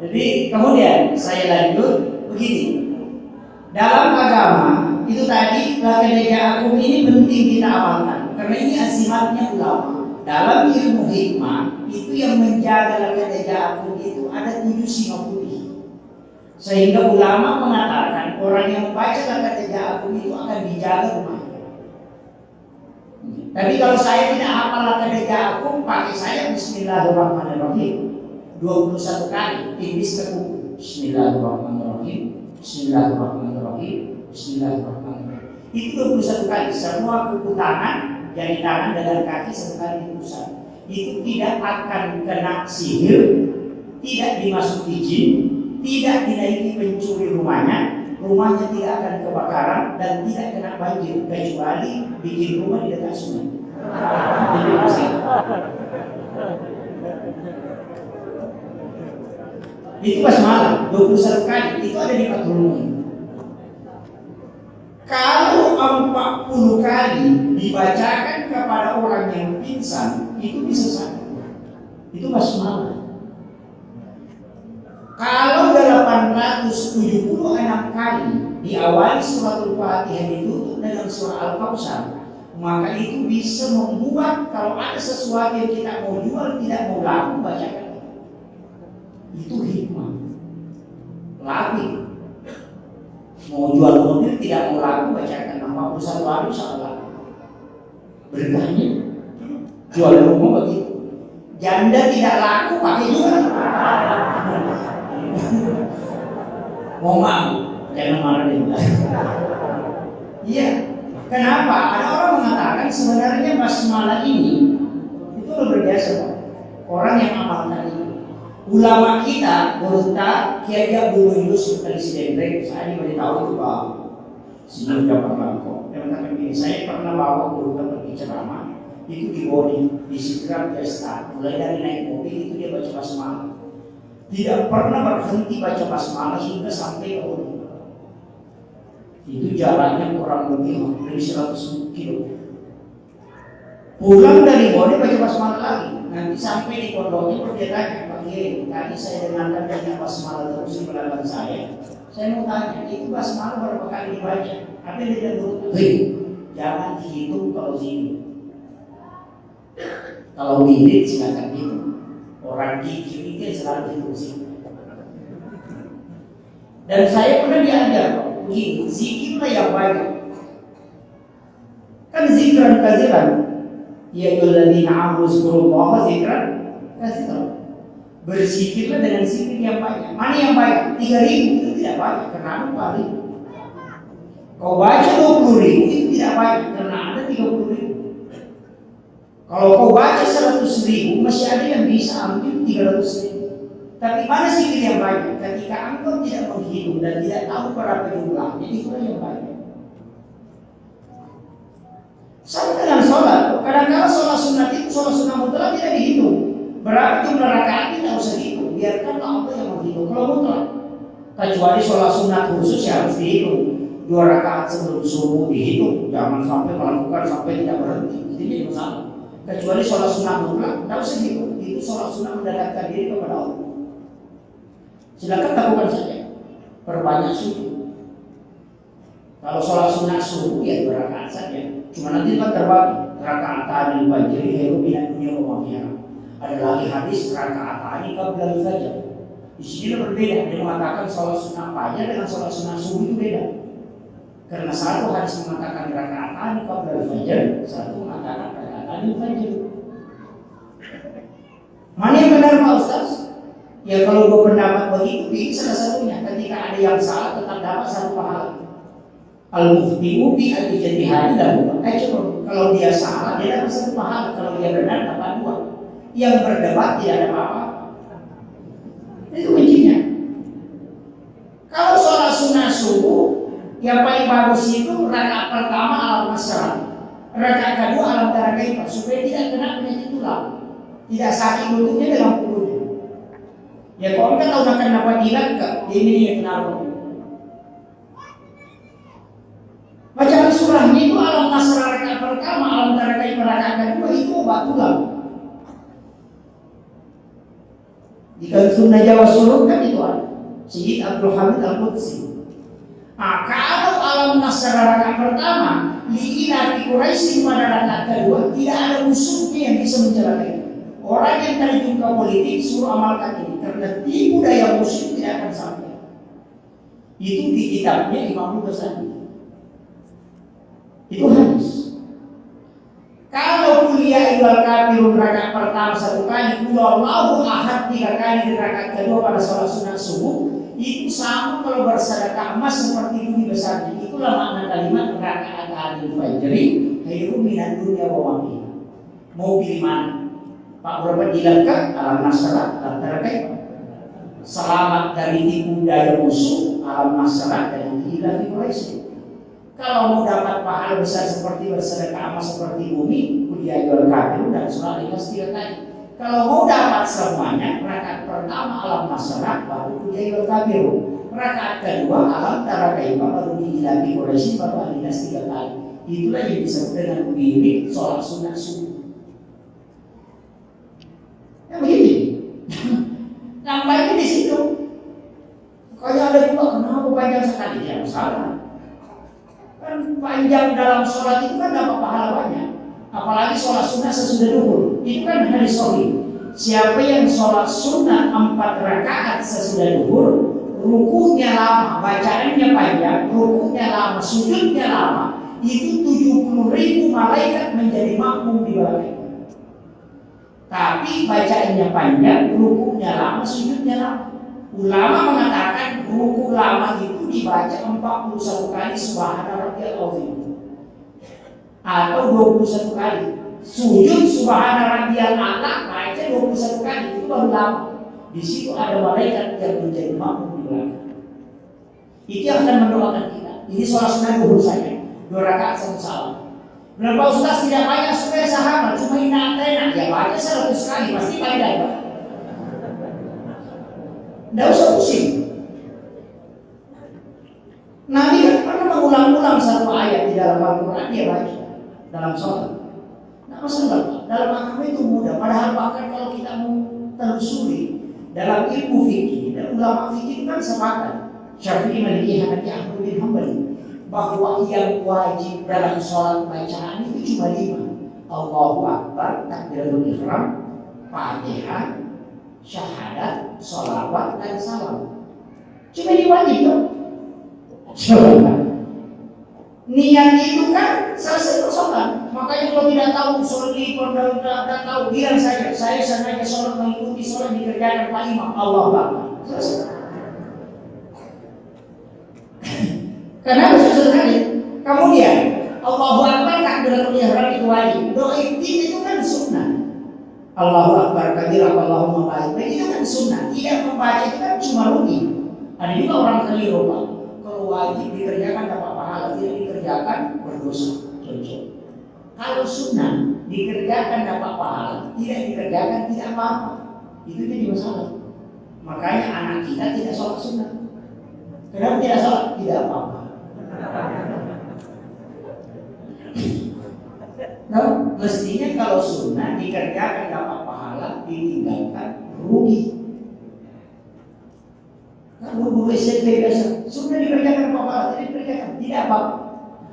Jadi kemudian saya lanjut begini. Dalam agama itu tadi lakedeja agung ini penting kita amalkan karena ini asimatnya ulama. Dalam ilmu hikmah itu yang menjaga lakedeja agung itu ada 7 singa putih. Sehingga ulama mengatakan orang yang membaca rakaat Ja'akum itu akan dijaga rumahnya. Tapi kalau saya tidak hafal rakaat Ja'akum, pakai saya Bismillahirrahmanirrahim 21 kali, tipis ke kuku. Bismillahirrahmanirrahim, Bismillahirrahmanirrahim, Bismillahirrahmanirrahim. Itu 21 kali. Semua kuku tangan, jari tangan dan kaki sekali diusap. Itu tidak akan kena sihir, tidak dimasuki jin, tidak dinaiki pencuri rumahnya tidak akan kebakaran dan tidak kena banjir kecuali bikin rumah di dekat sungai. Itu basmalah 21 kali, itu ada di Fathul Muin. Kalau 40 kali dibacakan kepada orang yang pingsan, itu bisa sakit. Itu basmalah. Kalau 876 kali diawali suratul Fatihah ditutup dengan surah Al-Kautsar, maka itu bisa membuat kalau ada sesuatu yang kita mau jual tidak mau laku, bacakan. Itu hikmah. Laku. Mau jual mobil tidak mau laku, bacakan 41 hari salah. Berkahnya jual rumah begitu. Janda tidak laku pakai juga. Mau jangan marah dia. Iya. Kenapa? Ada orang mengatakan sebenarnya basmalah ini itu luar biasa, Pak. Orang yang amalkan ini. Ulama kita, Burta, Kiai Abdul Yusuf Presiden, saya diberitahu itu Pak. Sebelum Jafar Bangko, dia mengatakan begini, saya pernah bawa Burta pergi ceramah, itu di bodi, di Sidrap dia start, mulai dari naik mobil itu dia baca basmalah. Tidak pernah berhenti baca basmalah hingga sampai ke bodi. Itu jaraknya kurang lebih hampir 100 kilo. Pulang dari bodi baca basmalah lagi. Nanti sampai di pondoknya dia tanya, Pak Kiai, tadi saya dengarkan banyak basmalah terus di belakang saya. Saya mau tanya, itu basmalah berapa kali dibaca? Apa yang dia berutut? Jangan hitung kalau sini. Kalau wirid silakan hitung. Orang gigi itu selalu hitung sih. Dan saya pernah diajar begini, zikirlah yang banyak. Kan zikran kaziran. Ya ayyuhalladzina amanu zkurullaha zikran katsiran. Berzikirlah dengan zikir yang banyak. Mana yang banyak? 3.000 itu tidak banyak karena ada 4.000. Kau baca 20.000 itu tidak banyak karena ada 30.000. Kalau kau baca 100.000 masih ada yang bisa ambil 300.000. Tapi mana zikir yang banyak? Ketika engkau tidak menghitung dan tidak tahu berapa jumlahnya, itulah yang banyak. Sama dengan sholat, kadang-kadang sholat sunat itu, sholat sunat mutlak tidak dihitung. Berapa jumlah rakaat tidak usah dihitung, biarkan Allah yang menghitung. Kalau mutlak, kecuali sholat sunat khusus yang harus dihitung. 2 rakaat sebelum subuh dihitung, jangan sampai melakukan sampai tidak berhenti. Itu jadi masalah. Kecuali sholat sunat mutlak, tidak usah dihitung. Itu sholat sunat mendekatkan diri kepada Allah. Silakan lakukan saja, perbanyak sujud. Kalau sholat sunat subuh ya 2 rakaat saja. Cuma nanti kan terbagi rakaat di fajr khairum minad dunya wa ma fiha. Ada lagi hadis rakaat qabla al-fajr. Di sini berbeda. Dia mengatakan sholat sunat fajar dengan sholat sunat subuh itu beda. Karena satu hadis mengatakan rakaat qabla al-fajr, satu mengatakan rakaat al-fajr. Mana yang benar Pak Ustaz? Ya kalau berpendapat begitu, ini salah satunya. Ketika ada yang salah tetap dapat satu pahala. Al-mufti'u bi al-ijtihadi lahu ajrun. Kalau dia salah dia dapat 1 pahala, kalau dia benar dapat 2. Yang berdebat tidak ada apa-apa. Itu kuncinya. Kalau sholat sunnah subuh, yang paling bagus itu rakaat pertama alam nasrah, rakaat kedua alam tarakaifah, supaya tidak kena penyakit tulang, tidak sakit lututnya dalam kulitnya. Ya kalau kita tahu akan dapat hilang ke ini yang kenapa? Bacaan surahnya itu alam nasrah rakaat pertama, alam tarakaifah rakaat kedua itu obat tulang. Jika sunnah Jawa Surut kan itu ada Syed Abdul Hamid Al-Qudsi. Kalau alam nasrah rakaat pertama, li'ilati Quraisy pada rakaat kedua, tidak ada musuhnya yang bisa mencelakai. Orang yang terjun ke politik suruh amalkan ini, karena tipu daya musuh tidak akan sampai. Itu di kitabnya Imam Ghazali. Itu hadis. Kalau kuliah ibal kafirun rakaat pertama 1 kali, Allahu ahad 3 kali di rakaat kedua pada sholat sunat subuh, itu sama kalau bersedekah emas seperti bumi besarnya. Itulah makna kalimat rakaat al fajri khairum minad dunya wa ma fiha. Mau pilih mana? Pak berapa dilengkap alam nasrah antara kayak selamat dari tipu daya musuh alam nasrah dan hilang Quraisy. Kalau mau dapat pahala besar seperti bersedekah emas seperti bumi, kuliah jual kafir dan sholat ikhlas 3 kali. Kalau mau dapat semuanya, rakaat pertama alam nasrah baru kuliah jual kafir. Rakaat kedua alam tarakaimah baru dihilangi Quraisy baru ikhlas 3 kali. Itulah yang disebut dengan wirid sholat sunat subuh. Ya begini. Nampaknya di situ. Kalau ada juga kenapa panjang sekali ya salah. Kan panjang dalam sholat itu kan dapat pahala banyak. Apalagi sholat sunnah sesudah duhur. Itu kan hadis sahih. Siapa yang sholat sunnah 4 rakaat sesudah duhur, rukunya lama, bacaannya panjang, rukunya lama, sujudnya lama, itu 70.000 malaikat menjadi makmum di belakangnya. Tapi bacaannya panjang, rukunya lama, sujudnya lama. Ulama mengatakan ruku lama itu dibaca 41 kali subhana rabbiyal azim atau 21 kali. Sujud subhana rabbiyal a'la baca 21 kali, itu baru lama. Di situ ada malaikat yang menjadi makmum di belakang. Itu yang akan mendoakan kita. Ini sholat sunat duhur saja, 2 rakaat 1 salam. Berapa ustaz tidak banyak supaya sahabat, cuma inatena ya baca 100 kali pasti paling dapat. Tidak usah pusing. Nabi kan pernah mengulang-ulang 1 ayat di dalam Al-Quran, dia baca dalam sholat. Nah masalah dalam agama itu mudah. Padahal bahkan kalau kita mau telusuri dalam ilmu fikih dan ulama fikih kan sepakat, Syafi'i, Maliki, Hanafi, Ahmad bin Hanbali, bahwa yang wajib dalam sholat bacaan itu cuma 5. Allahu Akbar, takbiratul ihram, Fatihah, syahadat, sholawat, dan salam. Cuma diwajib dong. Coba. Niat itu kan selesai sholat. Makanya kalau tidak tahu sholat di tidak tahu, bilang saja saya sengaja sholat mengikuti sholat dikerjakan Pak Imam. Allahu Akbar. Selesai. Kenapa selesai? Kemudian Allahu Akbar takbiratul ihram itu wajib. Doa itu kan sunnah. Allahu Akbar kabira Allahumma barik. Itu kan sunnah. Tidak membaca itu kan cuma rugi. Ada juga orang keliru Pak. Kalau wajib dikerjakan dapat pahala, tidak dikerjakan berdosa. Contoh. Kalau sunnah dikerjakan dapat pahala, tidak dikerjakan tidak apa-apa. Itu jadi masalah. Makanya anak kita tidak sholat sunnah. Kenapa tidak sholat? Tidak apa-apa. Nah, mestinya kalau sunnah dikerjakan dapat pahala, ditinggalkan rugi. Kalau guru SMP biasa, sunnah dikerjakan dapat pahala, tidak dikerjakan tidak apa-apa.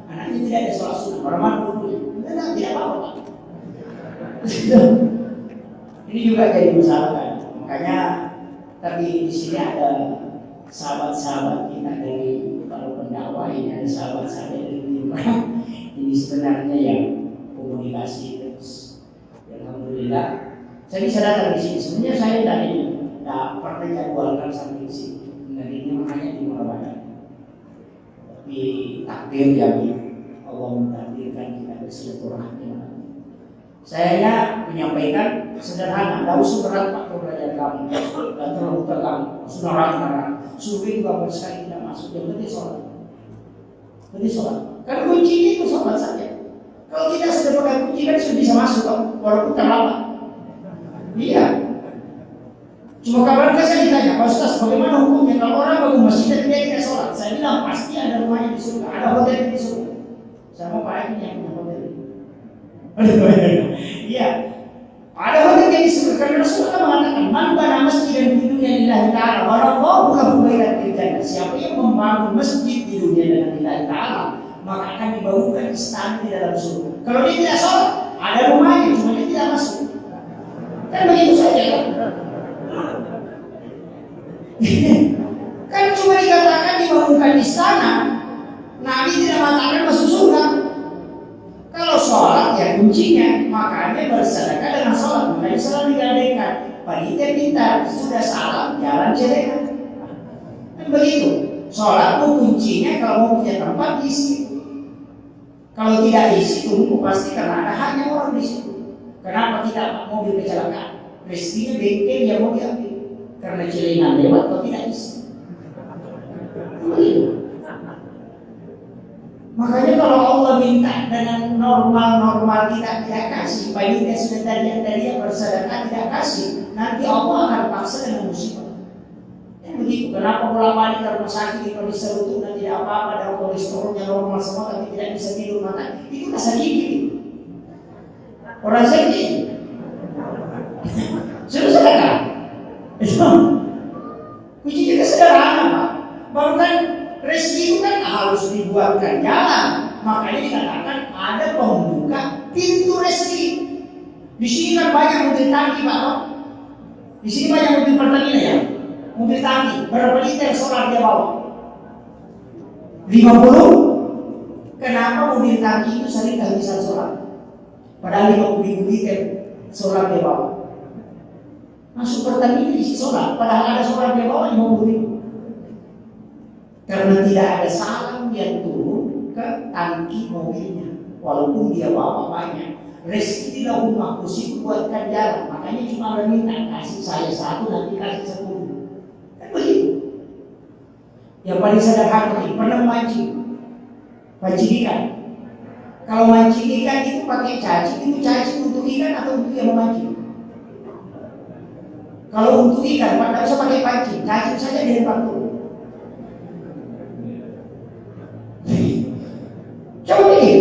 Anaknya tidak ada sholat sunnah, orang mana gurunya? Tidak apa-apa. Ini juga jadi masalah kan. Makanya, tapi di sini ada sahabat-sahabat kita dari kalau pendakwah ini ada sahabat-sahabat dari ini sebenarnya yang komunikasi terus. Alhamdulillah saya bisa datang di sini. Sebenarnya saya dari pernah jadwalkan sampai di sini. Dari ini makanya di Marabadan. Tapi takdir yang Allah mentakdirkan kita bersilaturahmi. Saya menyampaikan sederhana, tidak usah berat Pak keberadaan kamu, dan terlalu tegang, sudah rata-rata. Survei juga sekali tidak masuk, yang penting sholat. Penting sholat. Karena kuncinya itu sholat saja. Kalau kita sudah pakai kunci kan sudah bisa masuk, walaupun terlambat. Iya. Cuma kapan saya ditanya, Pak Ustaz, bagaimana hukumnya kalau orang bangun masjid dan dia tidak sholat? Saya bilang pasti ada rumahnya di surga, ada hotel di surga. Sama Pak ini yang punya hotel. Iya. Ada hotel yang di surga karena Rasulullah mengatakan, "Man bana masjidan di dunia lillahi ta'ala, wa radhahu lahu baitan fil jannah." Siapa yang membangun masjid di dunia dengan lillahi ta'ala, maka akan dibangunkan istana di dalam surga. Kalau dia tidak sholat, ada rumahnya, cuma dia tidak masuk. Kan begitu saja kan? Kan cuma dikatakan dibangunkan bukan istana, Nabi tidak mengatakan masuk surga. Kalau sholat ya kuncinya, makanya bersedekah dengan sholat. Makanya selalu digadaikan. Panitia pintar, sudah salam jalan celengan. Kan begitu. Sholat itu kuncinya kalau mau punya tempat isi. Kalau tidak isi tunggu pasti karena ada hanya orang di situ. Kenapa tidak mobil kecelakaan? Rezekinya bengkel yang mau diambil karena celengan lewat kalau tidak isi. Begitu. Makanya kalau Allah minta dengan normal tidak kasih, panitia sudah dari yang bersedekah tidak kasih, nanti Allah akan paksa dengan musibah. Yang begitu. Kenapa bolak-balik ke rumah sakit kalau diserutuk dan tidak apa-apa, ada kolesterolnya normal semua tapi tidak bisa tidur maka itu rasa gigi. Orang sakit sudah sedekah. Itu kuncinya kesederhana Pak. Baru kan rezeki itu kan harus dibuatkan jalan. Makanya dikatakan ada pembuka pintu rezeki. Di sini kan banyak mobil tangki Pak. Di sini banyak mobil Pertamina ya. Mobil tangki. Berapa liter solar dia bawa? 50. Kenapa mobil tangki itu sering kehabisan solar? Padahal 50.000 liter solar dia bawa. Masuk Pertamina isi solar. Padahal ada solar dia bawa 50.000. Karena tidak ada salam yang turun ke tangki mobilnya, walaupun dia bawa banyak. Rezeki lahul mahfuz itu buatkan jalan. Makanya cuma Allah minta kasih saya 1 nanti kasih 10. Kan begitu. Yang paling sederhana ini pernah mancing ikan. Kalau mancing ikan itu pakai cacing, itu cacing untuk ikan atau untuk yang memancing? Kalau untuk ikan, tidak usah pakai pancing, cacing saja dilempar turun. Coba ini.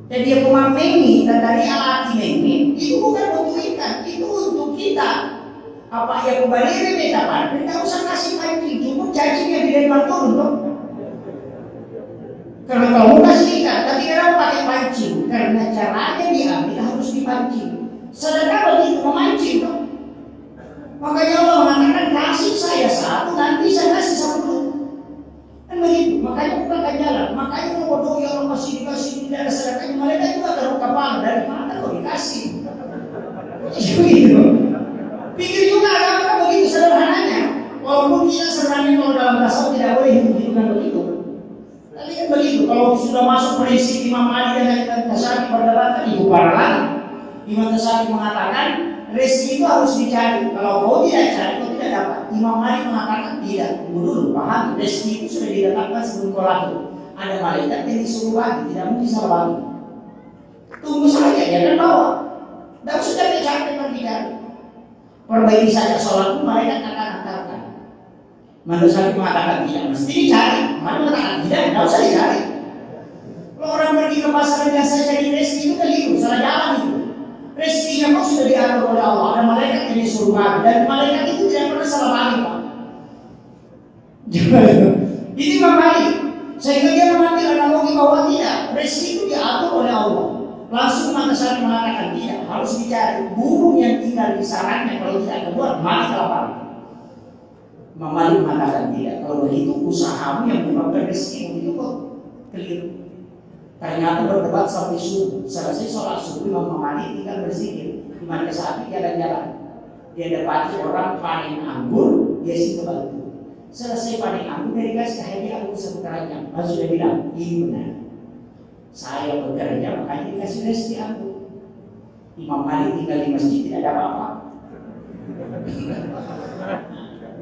Jadi dia memamengi dan dari alat ini itu bukan untuk ikan, itu untuk kita. Apa yang kembali remeta Pak? Tidak usah kasih pancing, cukup cacingnya dilempar turun dong. Karena kalau mau kasih ikan, tapi kenapa pakai pancing? Karena caranya diambil harus dipancing. Sedangkan begitu memancing dong. Makanya Allah mengatakan kasih saya 1 nanti saya kasih 10. Kan begitu, makanya bukan jalan. Makanya kalau bodoh ya Allah masih dikasih tidak ada sedekahnya, mereka juga taruh kepala dari mana kok dikasih. Begitu. Pikir juga agama begitu sederhananya. Walaupun kita sebenarnya kalau dalam tasawuf tidak boleh hidup begitu. Tapi kan begitu. Kalau sudah masuk prinsip Imam Ali dengan Imam Tasawuf berdebatan itu parah lagi. Imam Tasawuf mengatakan rezeki itu harus dicari. Kalau kau tidak cari, kau tidak dapat. Imam Malik mengatakan tidak. Dulu paham, rezeki itu sudah diletakkan sebelum kau lahir. Ada malaikat yang disuruh bagi, tidak mungkin salah bagi. Tunggu saja, dia akan bawa. Dan sudah capek pergi cari. Perbaiki saja sholat, malaikat akan antarkan. Manusia mengatakan tidak, mesti dicari. Mana mengatakan tidak usah dicari. Kalau orang pergi ke pasar biasa cari rezeki itu keliru, salah jalan itu. Rezekinya kok sudah diatur oleh Allah. Ada malaikat yang disuruh bagi dan malaikat itu tidak pernah salah bagi Pak. Ini membalik. Sehingga dia mengambil analogi bahwa tidak, rezeki itu diatur oleh Allah. Langsung Mantasari mengatakan tidak, harus dicari. Burung yang tinggal di sarangnya kalau tidak keluar mati kelaparan. Mamali mengatakan tidak. Kalau begitu usahamu yang menyebabkan rezeki itu kok keliru. Ternyata berdebat sampai subuh. Selesai sholat subuh, Imam Malik tinggal berzikir. Di mana sapi jalan-jalan. Dia dapati orang panen anggur, dia situ bantu. Selesai panen anggur, dia dikasih hadiah anggur 1 keranjang. Lalu sudah bilang, ini benar. Saya bekerja, makanya dikasih rezeki anggur. Imam Malik tinggal di masjid, tidak ada apa-apa.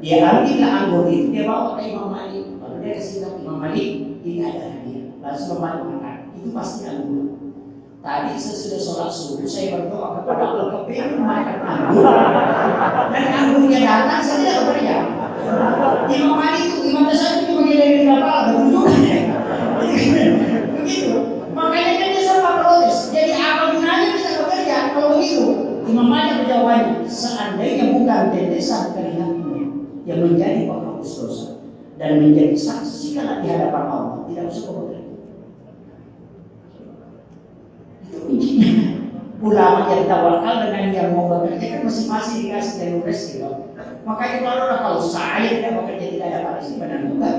Dia ambillah anggur itu, dia bawa ke Imam Malik. Lalu dia kasih tahu Imam Malik, ini ada hadiah. Lalu Imam Malik mengatakan, itu pasti anggur. Tadi sesudah sholat subuh saya berdoa kepada Allah kepingin makan anggur. Dan anggurnya datang, saya tidak bekerja. Imam Malik itu, Imam Tasawuf itu mengirim kepala, berunjuknya. Begitu. Makanya kan dia sempat protes. Jadi apa gunanya kita bekerja kalau begitu? Imam Malik berjawabannya, seandainya bukan tetesan keringatmu yang menjadi penghapus dosa dan menjadi saksi kalau di hadapan Allah, tidak usah kau bekerja. Itu kuncinya. Ulama yang tawakal dengan yang mau bekerja kan masing-masing dikasih dari rezeki. Makanya kalau saya tidak bekerja tidak ada rezeki, benar juga.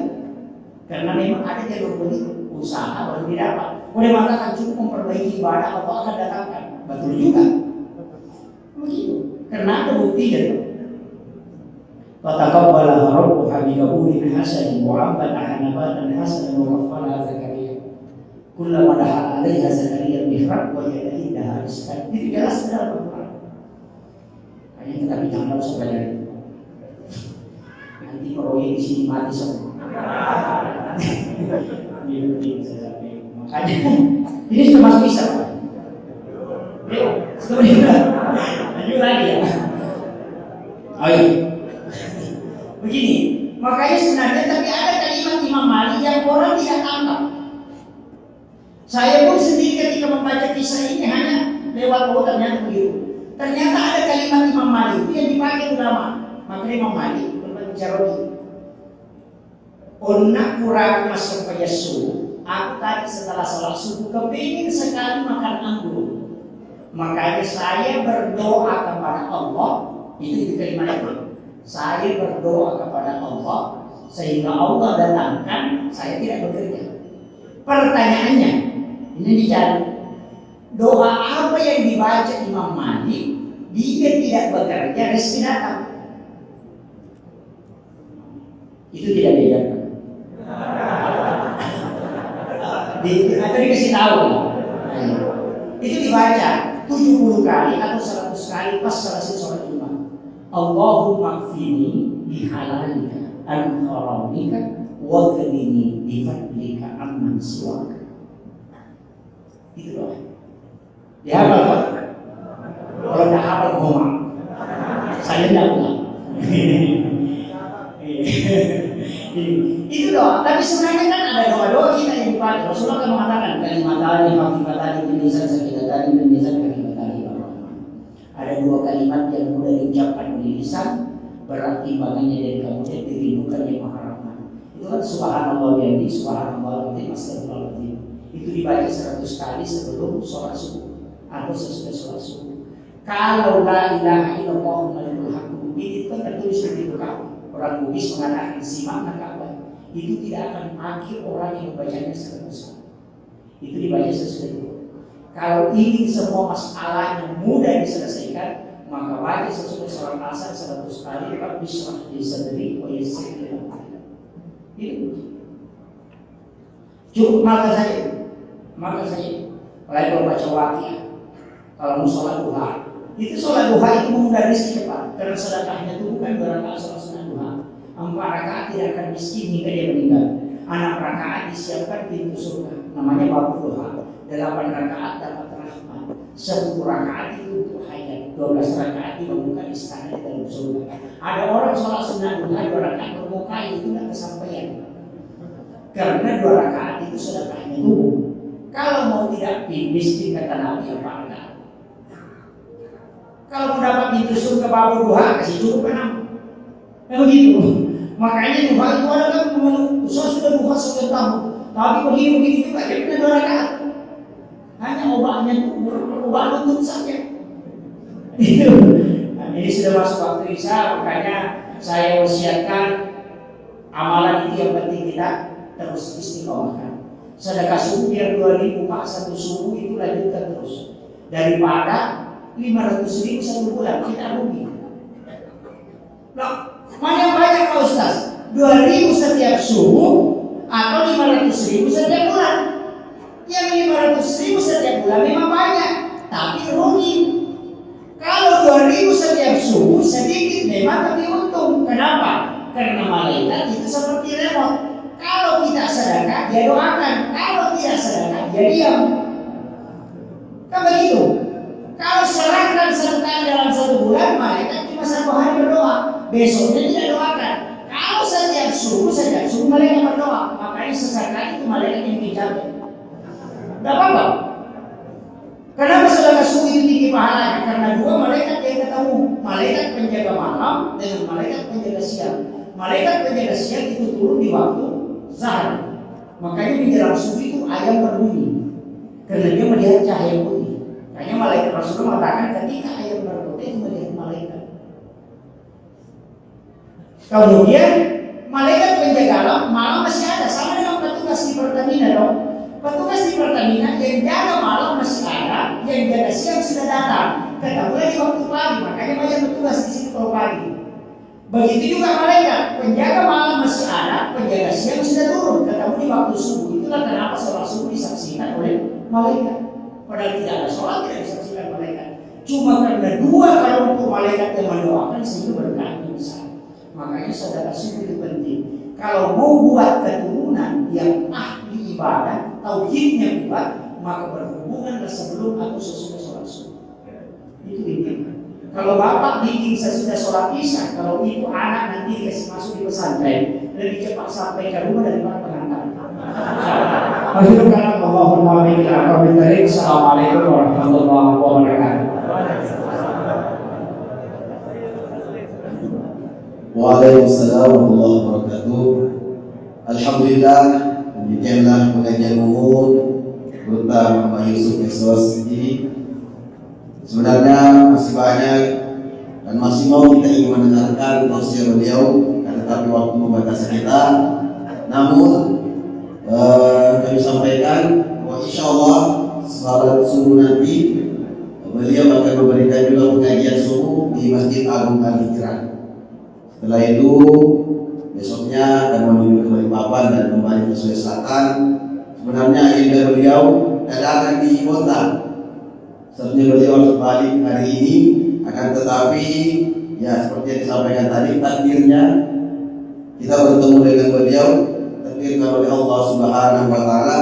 Karena memang ada jalur begitu, usaha baru didapat. Boleh mengatakan cukup memperbaiki ibadah atau akan datangkan, betul juga. Begitu. Karena ada buktinya. Fataqabbalaha rabbuha biqabulin hasanin wa ambataha nabatan hasanan wa kaffalaha Zakaria. Kullama dakhala 'alaiha Zakaria al-mihrab wajada indaha rizqan. Itu jelas dalam Al-Quran. Hanya kita bicara harus belajar. Nanti proyek di sini mati semua. Makanya ini sudah masuk Islam. Sudah lanjut lagi ya. Oh iya. Begini, makanya sebenarnya tapi ada kalimat Imam Malik yang orang tidak tangkap. Saya pun sendiri ketika membaca kisah ini hanya lewat ternyata begitu. Ternyata ada kalimat Imam Malik itu yang dipakai ulama. Maka Imam Malik berbicara begini. Onak kurang masuk ke Yesus. Aku tadi setelah sholat subuh kepingin sekali makan anggur. Makanya saya berdoa kepada Allah. Itu kalimat itu. Saya berdoa kepada Allah sehingga Allah datangkan saya tidak bekerja. Pertanyaannya, ini dicari doa apa yang dibaca Imam Malik dia tidak bekerja rezeki datang. Itu tidak diajarkan. Atau dikasih tahu. Itu dibaca 70 kali atau 100 kali pas selesai sholat Jumat. Allahumma kfini bihalalika an haramika wa qini bifadlika amman siwaka. Itu doa. Dihafal Pak? Kalau tak hafal ngomong. Saya tidak ulang. Itu doa. Tapi sebenarnya kan ada doa-doa kita yang dipakai. Rasulullah kan mengatakan kalimatani hafifatani bil lisan sakitatani bil lisan hafifatani. Ada dua kalimat yang mudah diucapkan oleh lisan, berarti timbangannya dari kemudian dirindukan yang maha rahman. Itu kan subhanallah yang di subhanallah yang astagfirullahaladzim. Itu dibaca 100 kali sebelum sholat subuh atau sesudah sholat subuh. Kalau la ilaha illallah malikul haq itu kan tertulis di buku kamu. Orang Bugis mengatakan simak nakabah. Itu tidak akan akhir orang yang membacanya 100 kali. Itu dibaca sesudah itu. Kalau ingin semua masalahnya mudah diselesaikan, maka baca sesudah sholat asar 100 kali Rabbi shrah li sadri wa yassir li amri. Itu cukup maka saja. Kalau baca waqiah, kalau mau sholat duha, itu sholat duha itu memudar rezeki cepat. Karena sedekahnya itu bukan 2 rakaat sholat sunat duha. 4 rakaat tidak akan miskin hingga dia meninggal. 6 rakaat disiapkan pintu surga, namanya babu duha. 8 rakaat dapat rahmat, 10 rakaat itu untuk hajat, 12 rakaat dibangunkan istana di dalam surga. Ada orang sholat sunat duha 2 rakaat bermukai itu tidak kesampaian. Karena 2 rakaat itu sedekahnya tubuh. Kalau mau tidak miskin kata Nabi apa enggak? Kalau mau dapat pintu surga babu duha kasih cukup 6. Begitu. Makanya duha itu ada kan sudah duha 10 tahun. Tapi begini juga jadi 2 rakaat. Hanya obatnya itu obat lutut saja. Itu. Nah, ini sudah masuk waktu isya, makanya saya wasiatkan amalan itu yang penting kita terus istiqomahkan. Sedekah subuh biar 2.000 Pak satu subuh itu lanjutkan terus. Daripada 500.000 satu bulan kita rugi. Nah, mana yang banyak Pak Ustaz? 2.000 setiap subuh atau 500.000 setiap bulan? Yang 500.000 setiap bulan memang banyak, tapi rugi. Kalau 2.000 setiap subuh sedikit memang tapi untung. Kenapa? Karena malaikat itu seperti remote. Kalau kita sedekah dia doakan, kalau tidak sedekah dia diam. Kan begitu. Kalau serahkan serta dalam 1 bulan, malaikat cuma 1 hari berdoa, besoknya tidak doakan. Kalau setiap subuh malaikat berdoa, makanya sesekali itu malaikat yang dijamin. Tidak apa-apa. Kenapa sedekah subuh itu tinggi pahalanya? Karena 2 malaikat yang ketemu, malaikat penjaga malam dengan malaikat penjaga siang. Malaikat penjaga siang itu turun di waktu zahar. Makanya di dalam subuh itu ayam berbunyi karena dia melihat cahaya putih. Makanya malaikat Rasulullah mengatakan ketika ayam berbunyi itu melihat malaikat. Kemudian malaikat penjaga malam masih ada sama dengan pertandingan yang jaga malam masih ada, yang jaga siang sudah datang. Ketemu lagi waktu pagi, makanya banyak bertugas di situ kalau pagi. Begitu juga malaikat, penjaga malam masih ada, penjaga siang sudah turun. Ketemu di waktu subuh. Itulah kenapa sholat subuh disaksikan oleh malaikat. Padahal tidak ada sholat tidak disaksikan malaikat. Cuma karena dua kelompok malaikat yang mendoakan sehingga berkahnya besar. Makanya saudara subuh itu penting. Kalau mau buat keturunan yang ahli ibadah, tauhidnya kuat, maka berhubunganlah sebelum atau sesudah sholat subuh. Itu intinya. Kalau bapak bikin sesudah sholat isya, kalau itu anak nanti dikasih masuk di pesantren, lebih cepat sampai ke rumah daripada pengantar. Assalamualaikum warahmatullahi wabarakatuh. Waalaikumsalam warahmatullahi wabarakatuh. Alhamdulillah, demikianlah pengajian umum tentang Pak Yusuf Eksos ini. Sebenarnya masih banyak dan masih mau kita ingin mendengarkan tausiah beliau, tetapi waktu membatasi kita. Namun kami sampaikan bahwa insya Allah salat subuh nanti beliau akan memberikan juga pengajian subuh di Masjid Agung Al-Hijrah. Setelah itu besoknya akan menuju ke Balikpapan dan kembali ke Sulawesi Selatan. Sebenarnya agenda beliau akan di kota. Sebenarnya beliau harus balik hari ini, akan tetapi ya seperti yang disampaikan tadi, takdirnya kita bertemu dengan beliau, takdirkan oleh Allah Subhanahu Wa Taala,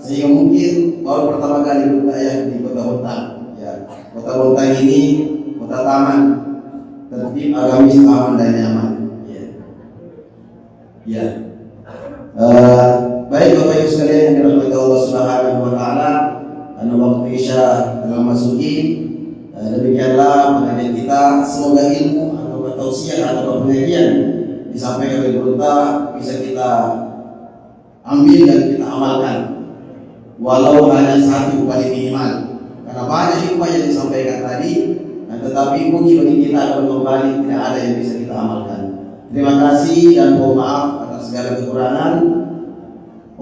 sehingga mungkin baru pertama kali bertayah di Kota Bontang. Ya, Kota Bontang ini kota taman, tertib, agamis, aman dan nyaman. Ya. Baik Bapak Ibu sekalian yang dirahmati Allah Subhanahu Wa Taala, karena waktu Isya telah masuki, demikianlah pengajian kita. Semoga ilmu atau tausiah atau pengajian disampaikan oleh Burta bisa kita ambil dan kita amalkan, walau hanya satu paling minimal. Karena banyak hikmah yang disampaikan tadi, tetapi mungkin bagi kita akan kembali tidak ada yang bisa kita amalkan. Terima kasih dan mohon maaf atas segala kekurangan.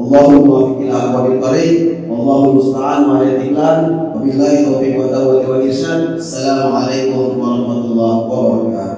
Allahumma muwaffiq ila aqwamit thariq, wallahu musta'an wa wabillahi taufiq wa tawfiq wa irsyad. Assalamualaikum warahmatullahi wabarakatuh.